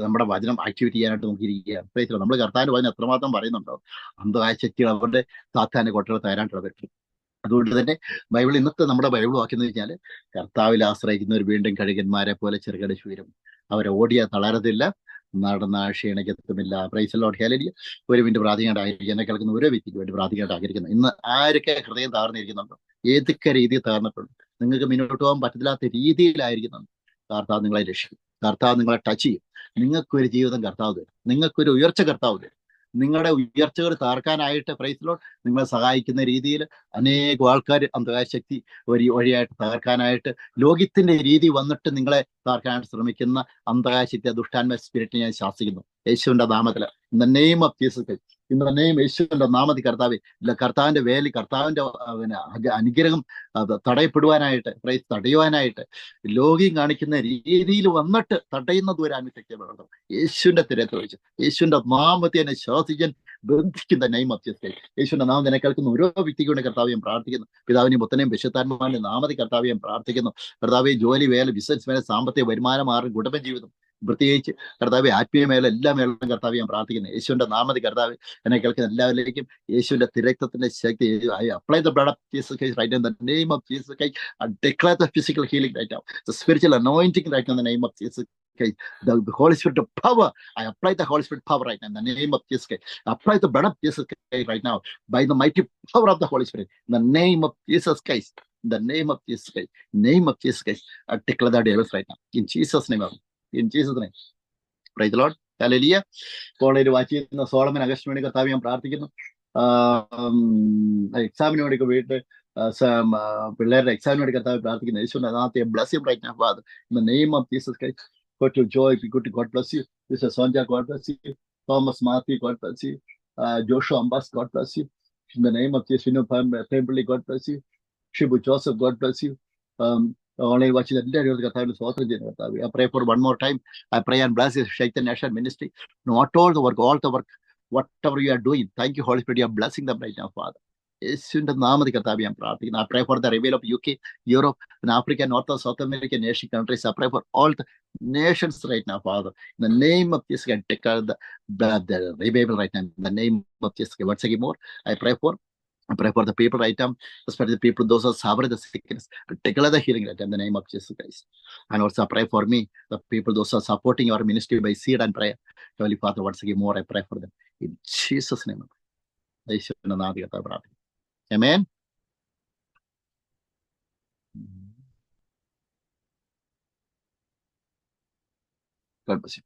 നമ്മുടെ വചനം ആക്ടിവേറ്റ് ചെയ്യാനായിട്ട് നോക്കിയിരിക്കുക. നമ്മൾ കർത്താവിന്റെ വചനം എത്രമാത്രം പറയുന്നുണ്ടോ അന്ധകാര ശക്തികൾ അവരുടെ സാത്താന്റെ കൊട്ടകൾ തരാനായിട്ടുള്ള പറ്റും. അതുകൊണ്ട് തന്നെ ബൈബിൾ ഇന്നത്തെ നമ്മുടെ ബൈബിൾ വാക്കിയെന്ന് വെച്ചാൽ കർത്താവിൽ ആശ്രയിക്കുന്നവർ വീണ്ടും കഴുകന്മാരെ പോലെ ചെറുകട ശൂരും. അവരെ ഓടിയാൽ തളരത്തില്ല, നടന്ന ക്ഷീണിക്കത്തുമില്ല. Praise the Lord. ഹല്ലേലൂയ. ഒരു മിനിറ്റ് പ്രാർത്ഥിക്കേണ്ടായിരിക്കും. എന്നെ കേൾക്കുന്ന ഓരോ വ്യക്തിക്ക് വേണ്ടി പ്രാർത്ഥിക്കേണ്ട ആഗ്രഹിക്കുന്നു. ഇന്ന് ആരൊക്കെ ഹൃദയം താഴ്ന്നിരിക്കുന്നുണ്ടോ, ഏതൊക്കെ രീതിയിൽ താഴ്ന്നിട്ടുണ്ട്, നിങ്ങൾക്ക് മുന്നോട്ട് പോകാൻ പറ്റത്തില്ലാത്ത രീതിയിലായിരിക്കുന്നു, കർത്താവ് നിങ്ങളെ രക്ഷിക്കും. കർത്താവ് നിങ്ങളെ ടച്ച് ചെയ്യും. നിങ്ങൾക്കൊരു ജീവിതം കർത്താവ് തരും. നിങ്ങൾക്കൊരു ഉയർച്ച കർത്താവ് തരും. നിങ്ങളുടെ ഉയർച്ചകൾ തകർക്കാനായിട്ട് പ്രൈസ് ലോർഡ് നിങ്ങളെ സഹായിക്കുന്ന രീതിയിൽ അനേകം ആൾക്കാർ അന്ധകാര ശക്തി വഴിയായിട്ട് തകർക്കാനായിട്ട് ലോകത്തിന്റെ രീതി വന്നിട്ട് നിങ്ങളെ തകർക്കാനായിട്ട് ശ്രമിക്കുന്ന അന്ധകാര ശക്തി, ദുഷ്ടാന്മ സ്പിരിറ്റിനെ ഞാൻ ശാസിക്കുന്നു യേശുവിന്റെ നാമത്തിൽ. In the name of Jesus, in the name യേശുവിന്റെ നാമത്തിൽ കർത്താവെ, കർത്താവിന്റെ വേലി, കർത്താവിന്റെ അനുഗ്രഹം അത് തടയപ്പെടുവാനായിട്ട്, പ്രൈസ് തടയുവാനായിട്ട് ലോകം കാണിക്കുന്ന രീതിയിൽ വന്നിട്ട് തടയുന്ന ദൂരാൻ ശക്തി വളർത്തും യേശുവിന്റെ തിരത്ത് വെച്ച്. യേശുവിന്റെ നാമത്തെ എന്നെ ശ്വാസിക്കാൻ ബന്ധിക്കുന്ന നെയിം ഓഫ് ജീസസ്. യേശുവിന്റെ നാമം എന്നെ കേൾക്കുന്ന ഓരോ വ്യക്തിക്കൊണ്ട് കർത്താവ് ഞാൻ പ്രാർത്ഥിക്കുന്നു. പിതാവിനെയും പുത്രനെയും പരിശുദ്ധാത്മാവിന്റെ നാമത്തിൽ കർത്താവ് ഞാൻ പ്രാർത്ഥിക്കുന്നു. കർത്താവെ, ജോലി, വേല, ബിസിനസ് മേലെ, സാമ്പത്തിക വരുമാനം, മാറും കുടുംബജീവിതം, പ്രത്യേകിച്ച് കർത്താവെ ആത്മീയ മേഖല, എല്ലാ മേഖലയും കർത്താവ് ഞാൻ പ്രാർത്ഥിക്കുന്നു യേശുവിന്റെ നാമത്തിൽ. കർത്താവ് എന്നെ കേൾക്കുന്ന എല്ലാവരിലേക്കും യേശുവിന്റെ തിരക്തത്തിന്റെ ശക്തി, I apply the blood of Jesus Christ right in the name of Jesus Christ. I declare the physical healing right now, the spiritual anointing right now in the name of Jesus Christ. The Holy Spirit of power, I apply the Holy Spirit power right now in the name of Jesus Christ. I apply the blood of Jesus Christ right now by the mighty power of the Holy Spirit in the name of Jesus Christ. In the name of Jesus Christ, name of Jesus Christ, I declare that devils right now in Jesus name. In Jesus name, praise the Lord, hallelujah. കോളേജിൽ watch ചെയ്യുന്ന Solomon Augustine വേണ്ടി കർത്താവ് ഞാൻ പ്രാർത്ഥിക്കുന്നു. എക്സാമിന് വേണ്ടി വീട്ടിൽ പിള്ളേരുടെ എക്സാമിന് വേണ്ടി കർത്താവ് പ്രാർത്ഥിക്കുന്നു യേശുവിന്റെ നാമത്തെ bless him right now father in the name of Jesus Christ. Go to Joy, good to God bless you. Mr. Sonja, God bless you. Thomas Matthew, God bless you. Joshua Ambas, God bless you. In the name of Jesus, Pemberley, God bless you. Shibu Joseph, God bless you. Online watching I pray for one more time. I pray and bless Shaitan National Ministry. Not all the work, all the work, whatever you are doing. Thank you, Holy Spirit. You are blessing them right now, Father. യേശുവിന്റെ നാമത്തിൽ കർത്താവ് ഞാൻ പ്രാർത്ഥിക്കുന്നു. I pray for the revival of UK, Europe, and Africa, North and South American nation countries. I pray for all the nations right now, Father. In the name of Jesus, I declare the revival right now. In the name of Jesus, once again more, I pray for the people right now, especially the people, those who suffer the sickness. Declare the healing right now in the name of Jesus Christ. And also pray for me, the people, those who are supporting your ministry by seed and prayer. Holy Father, once again more, I pray for them. In Jesus' name. Amen. God bless you.